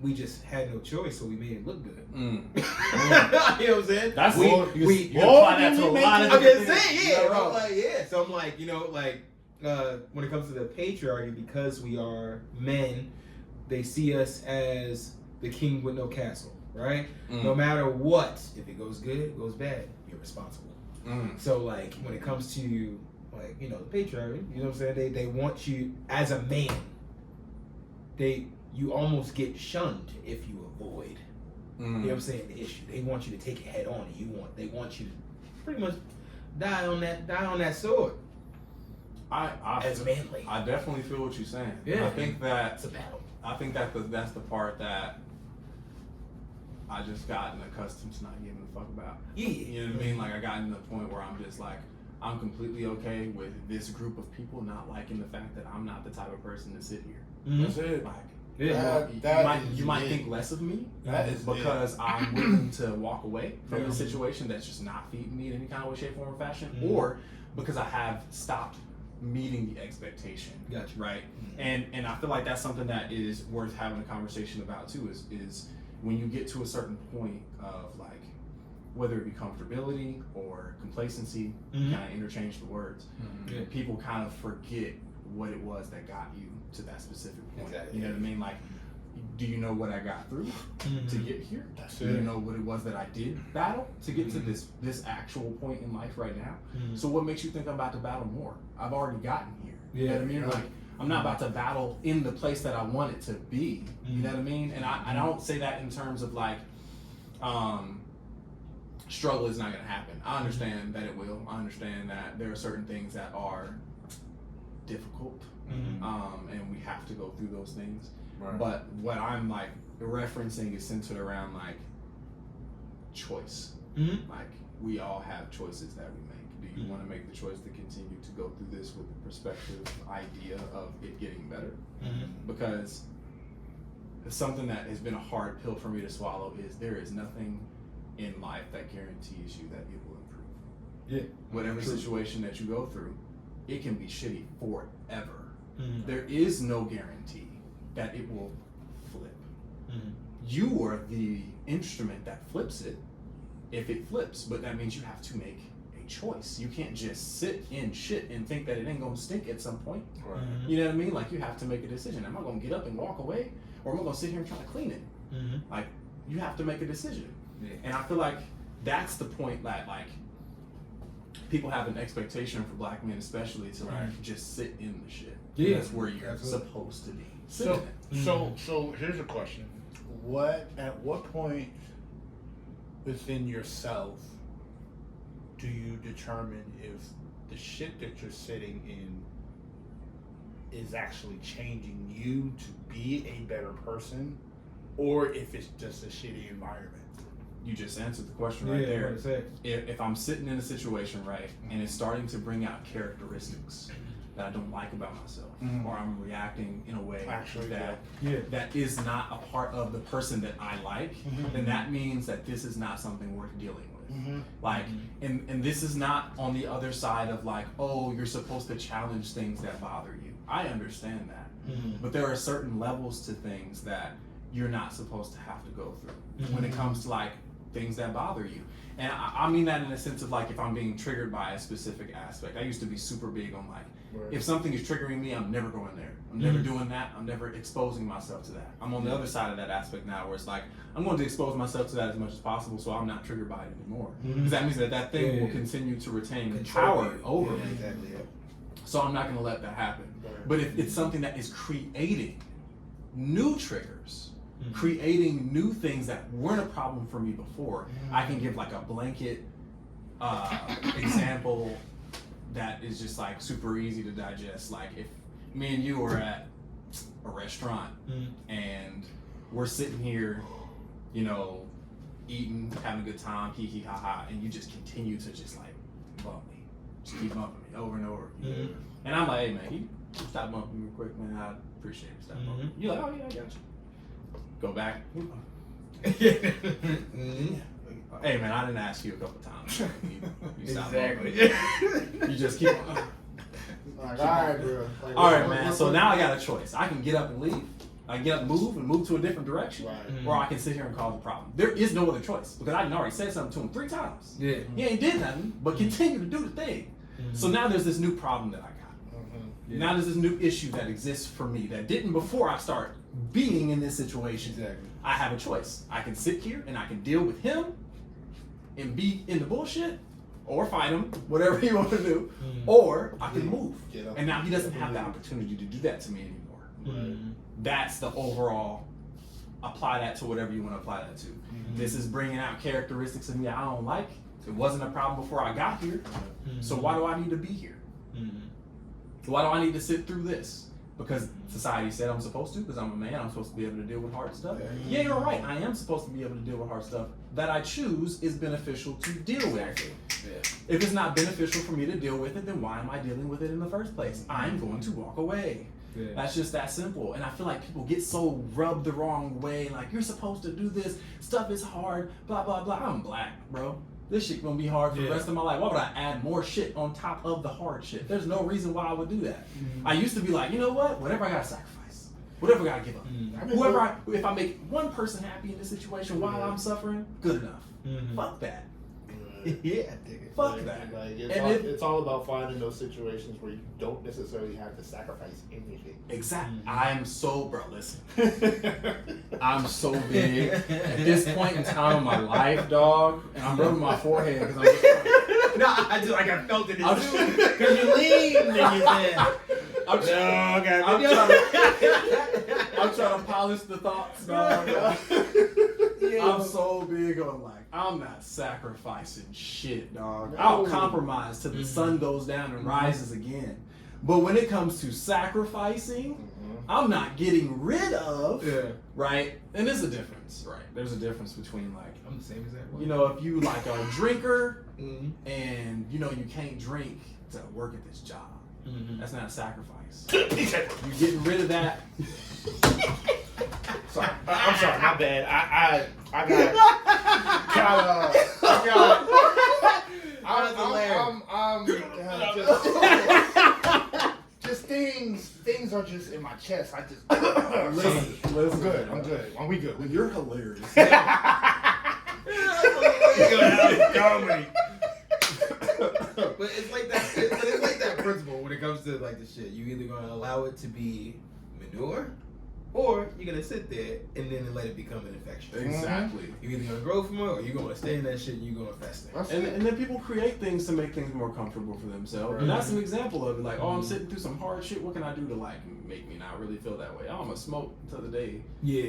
We just had no choice, so we made it look good. You know what I'm saying? That's we apply that to a lot of I'm different just saying, things. yeah. Bro. I'm like, yeah. So I'm like, when it comes to the patriarchy, because we are men, they see us as the king with no castle, right? No matter what, if it goes good, it goes bad, you're responsible. So like when it comes to like, the patriarchy, you know what I'm saying? They want you as a man. You almost get shunned if you avoid. You know what I'm saying? The issue. They want you to take it head on. They want you to pretty much die on that sword. As manly. I definitely feel what you're saying. Yeah. I think that It's a battle. I think that that's the part that I just gotten accustomed to not giving a fuck about. Yeah. You know what I mean? Like I gotten to the point where I'm just like, I'm completely okay with this group of people not liking the fact that I'm not the type of person to sit here. That's it. Like, You might think less of me because I'm willing to walk away from a situation that's just not feeding me in any kind of way, shape, form, or fashion, or because I have stopped meeting the expectation. Gotcha. Right? And I feel like that's something that is worth having a conversation about too, is when you get to a certain point of like, whether it be comfortability or complacency, kind of interchange the words, people kind of forget what it was that got you to that specific point. Exactly. You know what I mean? Like, do you know what I got through to get here? Do you know what it was that I did battle to get to this actual point in life right now? So what makes you think I'm about to battle more? I've already gotten here. You know what I mean? Like, I'm not about to battle in the place that I want it to be. You know what I mean? And I don't say that in terms of like, struggle is not going to happen. I understand that it will. I understand that there are certain things that are difficult, and we have to go through those things. Right. But what I'm like referencing is centered around like choice. Like we all have choices that we make. Do you want to make the choice to continue to go through this with the perspective idea of it getting better? Because something that has been a hard pill for me to swallow is there is nothing in life that guarantees you that it will improve. Yeah. Whatever situation that you go through, it can be shitty forever. There is no guarantee that it will flip. You are the instrument that flips it if it flips, but that means you have to make a choice. You can't just sit in shit and think that it ain't gonna stink at some point. Right. You know what I mean? Like you have to make a decision. Am I gonna get up and walk away, or am I gonna sit here and try to clean it? Like you have to make a decision. Yeah. And I feel like that's the point that like people have an expectation for black men especially to like just sit in the shit. Yeah. That's where you're supposed to be. So here's a question. At what point within yourself do you determine if the shit that you're sitting in is actually changing you to be a better person, or if it's just a shitty environment? You just answered the question right there. If I'm sitting in a situation, right, and it's starting to bring out characteristics that I don't like about myself, or I'm reacting in a way that is not a part of the person that I like, then that means that this is not something worth dealing with. Like, and this is not on the other side of like, oh, you're supposed to challenge things that bother you. I understand that. But there are certain levels to things that you're not supposed to have to go through. When it comes to like things that bother you. And I mean that in the sense of like if I'm being triggered by a specific aspect. I used to be super big on like, if something is triggering me, I'm never going there. I'm never doing that. I'm never exposing myself to that. I'm on the other side of that aspect now where it's like, I'm going to expose myself to that as much as possible so I'm not triggered by it anymore. Because that means that thing will continue to retain power over me. Exactly. So I'm not going to let that happen. But if it's something that is creating new triggers, creating new things that weren't a problem for me before, I can give like a blanket example that is just like super easy to digest. Like if me and you are at a restaurant and we're sitting here, you know, eating, having a good time, hee hee ha ha, and you just continue to just like bump me, just keep bumping me over and over. And I'm like, hey man, you stop bumping me real quick, man. I appreciate it. Stop bumping me. You're like, oh yeah, I got you. Go back. Hey man, I didn't ask you a couple times. You stop bumping me. You just keep. Like, alright, bro. Like, all right, man. So now I got a choice. I can get up and leave. I can get up and move to a different direction, or I can sit here and cause a problem. There is no other choice because I already said something to him 3 times. Yeah, he ain't did nothing but continue to do the thing. So now there's this new problem that I got. Now there's this new issue that exists for me that didn't before I start being in this situation. Exactly. I have a choice. I can sit here and I can deal with him and be in the bullshit, or fight him, whatever you want to do, or I can move. And now he doesn't have the opportunity to do that to me anymore. That's the overall, apply that to whatever you want to apply that to. This is bringing out characteristics of me I don't like. It wasn't a problem before I got here, so why do I need to be here? Why do I need to sit through this? Because society said I'm supposed to, because I'm a man, I'm supposed to be able to deal with hard stuff. Yeah, you're right, I am supposed to be able to deal with hard stuff that I choose is beneficial to deal with. If it's not beneficial for me to deal with it, then why am I dealing with it in the first place? I'm going to walk away. That's just that simple. And I feel like people get so rubbed the wrong way, like you're supposed to do this, stuff is hard, blah, blah, blah. I'm black, bro. This shit gonna be hard for the rest of my life. Why would I add more shit on top of the hard shit? There's no reason why I would do that. I used to be like, you know what? Whatever I gotta sacrifice, whatever I gotta give up. If I make one person happy in this situation while I'm suffering, good enough. Fuck that. Yeah, I dig it. Fuck that. Like it's all about finding those situations where you don't necessarily have to sacrifice anything. Exactly. I'm so, bro, listen. I'm so big at this point in time in my life, dog, and I'm rubbing my forehead because I'm just I felt it too. Because you leaned and you said, I'm trying to polish the thoughts, dog. I'm so big on like, I'm not sacrificing shit, dog. I'll compromise till the sun goes down and rises again. But when it comes to sacrificing, I'm not getting rid of, right? And there's a difference, right? There's a difference between like, I'm the same exact way. You know, if you like a drinker and you know you can't drink to work at this job, that's not a sacrifice. You're getting rid of that. Sorry, I'm sorry, my bad. Just things are just in my chest. I just listen. I'm good. We good. You're hilarious. But it's like that. It's like that principle when it comes to like the shit. You either gonna allow it to be manure, or you're gonna sit there and then let it become an infection. Exactly. You're either gonna grow from it, or you're gonna stay in that shit and you're gonna fester. And then people create things to make things more comfortable for themselves. And that's an example of it. Like, oh, I'm sitting through some hard shit. What can I do to like make me not really feel that way? Oh, I'm gonna smoke until the day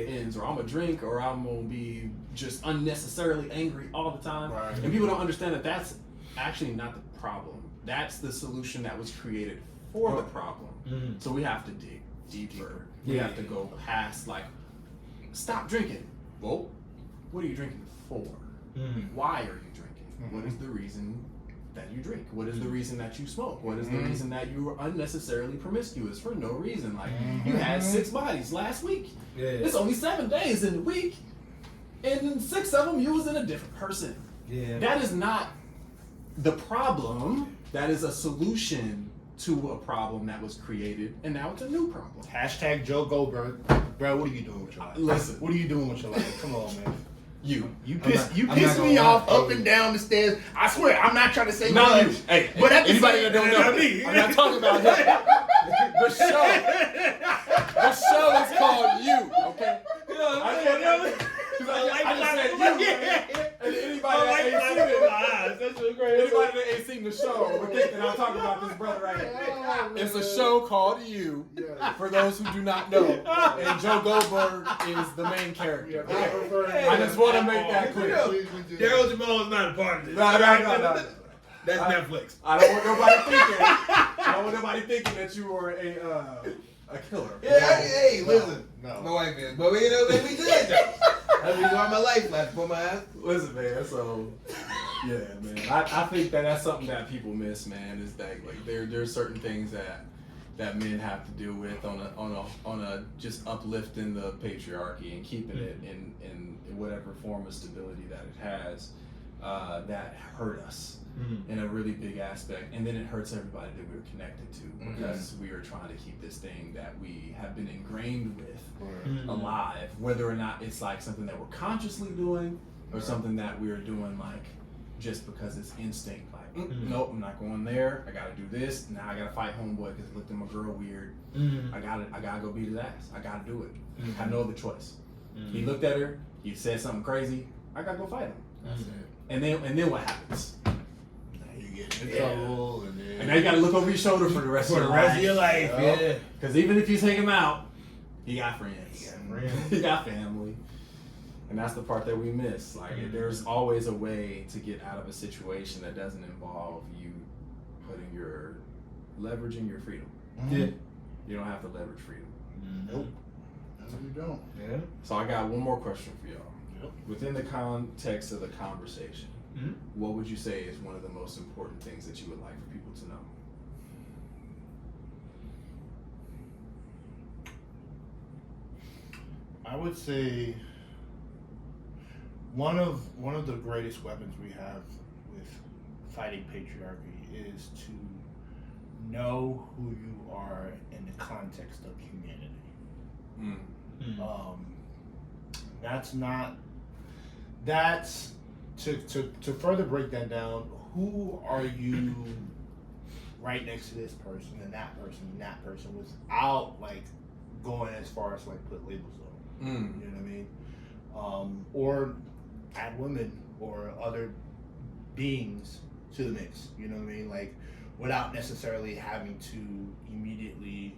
ends, or I'm gonna drink, or I'm gonna be just unnecessarily angry all the time. And people don't understand that that's actually not the problem. That's the solution that was created for the problem. So we have to dig deeper. We have to go past like, stop drinking. Well, what are you drinking for? Why are you drinking? What is the reason that you drink? What is the reason that you smoke? What is the reason that you were unnecessarily promiscuous for no reason? Like, you had 6 bodies last week. It's only 7 days in the week, and in 6 of them you was in a different person. That is not the problem. That is a solution to a problem that was created, and now it's a new problem. # Joe Goldberg. Bro, what are you doing with your life? Listen. What are you doing with your life? Come on, man. You I'm piss not me gonna off lie. up and down the stairs. I swear, I'm not trying to say Not much. you. Hey, but at the anybody same- that don't know, me. I'm not talking about him. The show is called You. Okay. I just said you. And anybody that ain't seen it, anybody that ain't seen the show would think that I'm talking about this brother right here. It's a show called You. For those who do not know, and Joe Goldberg is the main character. I just want to make that clear. Darrell Jamal is not a part of this. No. That's Netflix. I don't want nobody thinking that you were a killer. Yeah, hey, listen. No. My wife is. But you know, we good though. That's the reason why my life left for my ass. Listen, man. So, yeah, man. I think that's something that people miss, man. Is that like there's certain things that men have to deal with on a just uplifting the patriarchy and keeping it in whatever form of stability that it has. That hurt us in a really big aspect, and then it hurts everybody that we were connected to because we are trying to keep this thing that we have been ingrained with alive, whether or not it's like something that we're consciously doing or something that we're doing like just because it's instinct. Like, nope, I'm not going there. I gotta do this. Now I gotta fight homeboy because he looked at my girl weird. I gotta go beat his ass. I gotta do it. I have no other choice. He looked at her. He said something crazy. I gotta go fight him. That's it. And then what happens? Now you get in trouble, And now you gotta look over your shoulder for the rest of your life. Yeah. Because even if you take him out, he got friends. He got friends. He got family. And that's the part that we miss. Like, there's always a way to get out of a situation that doesn't involve you leveraging your freedom. Yeah. You don't have to leverage freedom. Nope. No, you don't. Yeah. So I got one more question for y'all. Yep. Within the context of the conversation, what would you say is one of the most important things that you would like for people to know? I would say one of the greatest weapons we have with fighting patriarchy is to know who you are in the context of humanity. That's to further break that down. Who are you right next to this person and that person without like going as far as like put labels on them. You know what I mean? Or add women or other beings to the mix. You know what I mean? Like without necessarily having to immediately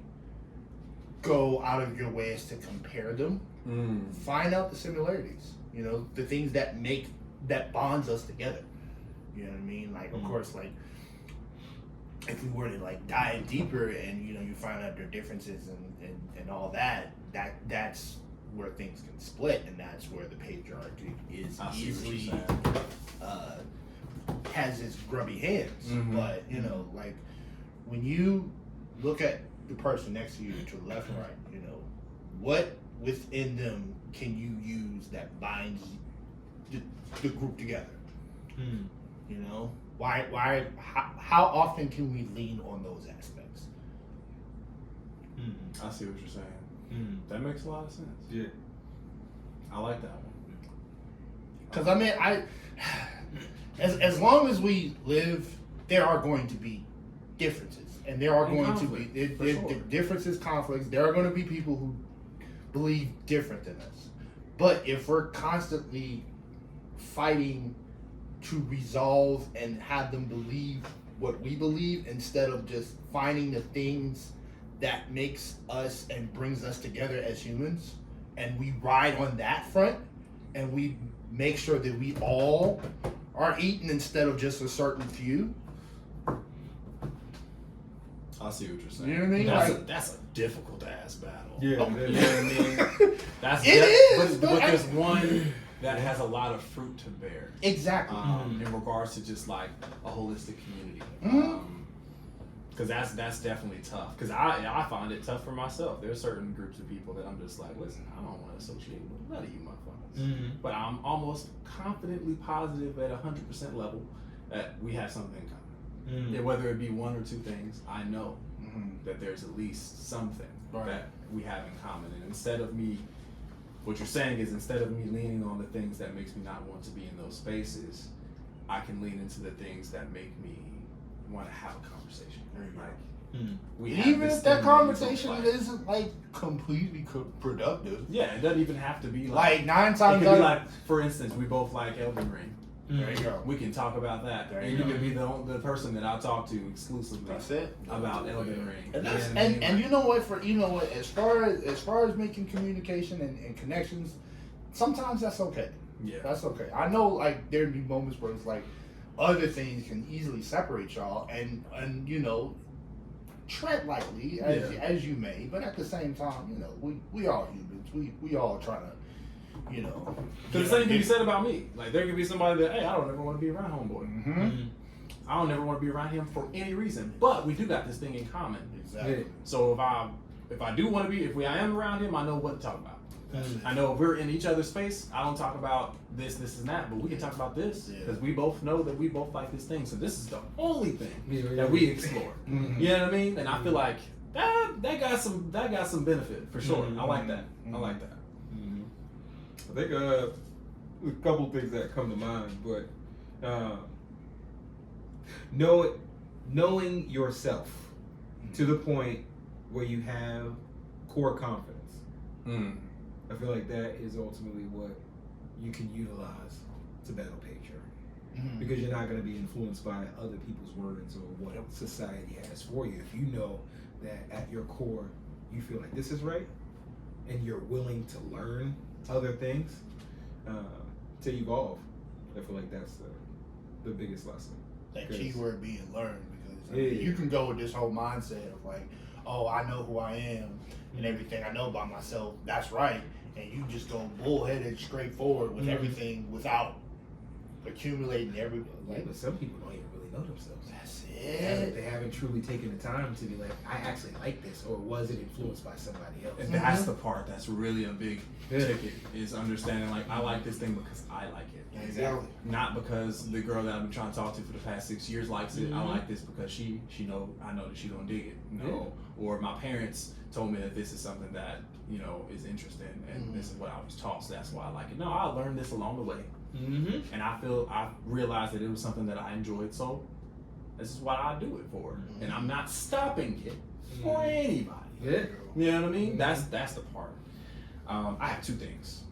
go out of your way as to compare them. Find out the similarities. You know, the things that bonds us together. You know what I mean? Like of course, like if we were to like dive deeper and you find out their differences and all that's where things can split, and that's where the patriarchy is easily has its grubby hands. But like when you look at the person next to you to the left and right, what within them can you use that binds the group together? How often can we lean on those aspects? I see what you're saying. That makes a lot of sense. Yeah. I like that one. Because I mean, as long as we live, there are going to be differences, and there are going to be differences, conflicts. There are going to be people who believe different than us. But if we're constantly fighting to resolve and have them believe what we believe instead of just finding the things that makes us and brings us together as humans, and we ride on that front, and we make sure that we all are eaten instead of just a certain few. I see what you're saying. You know what I mean? That's a difficult ass battle. Yeah. You know what I mean? But there's one that has a lot of fruit to bear. Exactly. In regards to just like a holistic community. Because that's definitely tough. Because I find it tough for myself. There's certain groups of people that I'm just like, listen, I don't want to associate with none of you motherfuckers. But I'm almost confidently positive at 100% level that we have something in common. Yeah, whether it be one or two things, I know that there's at least something that we have in common. And instead of me what you're saying is instead of me leaning on the things that makes me not want to be in those spaces, I can lean into the things that make me want to have a conversation. Like, we have even this if that thing that we both conversation like. isn't like completely productive. Yeah, it doesn't even have to be Like 9 it times could out be of like, for instance, we both like Elden Ring. there you go. We can talk about that. There And you you go. can be the person that I talk to exclusively That's it. about Elden Ring. And, You that's, know what I mean? and you know what? As far as making communication and connections, sometimes that's okay. Yeah. That's okay. I know like there'd be moments where it's like other things can easily separate y'all, and you know, tread lightly as you may, but at the same time, you know, we all humans. We all trying to, you know. Because the same can be said about me. Like there could be somebody that, hey, I don't ever want to be around homeboy. I don't ever want to be around him for any reason. But we do got this thing in common. Exactly. So if I do want to be, if I am around him, I know what to talk about. I know if we're in each other's space, I don't talk about this, and that, but we can talk about this because we both know that we both like this thing. So this is the only thing that we explore. You know what I mean? And I feel like that got some benefit for sure. I like that. I like that. I think a couple things that come to mind, but knowing yourself to the point where you have core confidence. I feel like that is ultimately what you can utilize to battle patriarchy. Because you're not going to be influenced by other people's words or what society has for you. If you know that at your core you feel like this is right and you're willing to learn other things to evolve, I feel like that's the biggest lesson. That key word being learned, because you can go with this whole mindset of like, oh, I know who I am and everything I know about myself, that's right. And you just go bullheaded straight forward with everything without accumulating But some people don't even really know themselves. That's They haven't truly taken the time to be like, I actually like this, or was it influenced by somebody else? And that's the part that's really a big ticket, is understanding like I like this thing because I like it. Exactly. Not because the girl that I've been trying to talk to for the past 6 years likes it. I like this because I know that she gonna dig it. No. Or my parents told me that this is something that, you know, is interesting and this is what I was taught, so that's why I like it. No, I learned this along the way. And I realized that it was something that I enjoyed, so this is what I do it for. And I'm not stopping it for anybody. You know what I mean? That's the part. I have 2 things.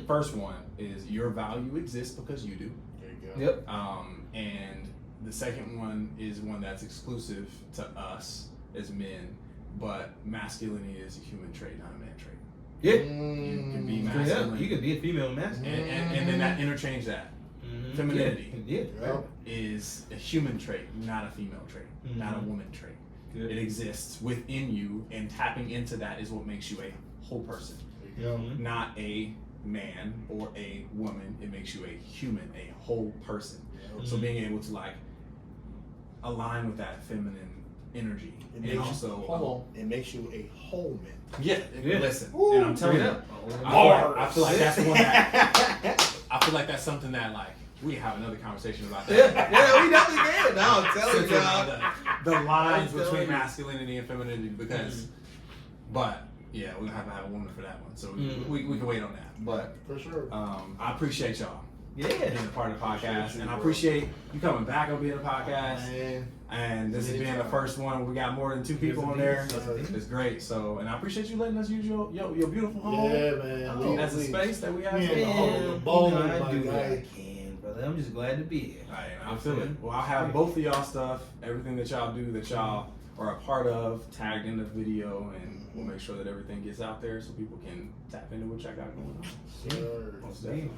First one is your value exists because you do. There you go. And the second one is one that's exclusive to us as men, but masculinity is a human trait, not a man trait. You can be masculine. You can be a female masculine. And then that interchange that. Femininity is a human trait, not a female trait, not a woman trait. It exists within you, and tapping into that is what makes you a whole person. Not a man or a woman. It makes you a human, a whole person. So being able to like align with that feminine energy, and also it makes you a whole man. Listen, and I'm telling you, I feel like that's the one that I feel like that's something that like we have another conversation about that. We definitely can. No, I'm telling y'all. The lines between masculinity and femininity, because, but yeah, we're gonna have to have a woman for that one, so we can wait on that. But for sure, I appreciate y'all. Being a part of the podcast, and I appreciate you coming back on being a podcast. And this is being the first one. We got more than 2 people on there. It's great. So, and I appreciate you letting us use your beautiful home. Yeah, man. That's a space that we have. I do what I can, brother. I'm just glad to be here. Right, I feel it. Well, I'll have both of y'all stuff, everything that y'all do, that y'all are a part of, tagged in the video, and we'll make sure that everything gets out there so people can tap into what y'all got going on. Sure. Most definitely.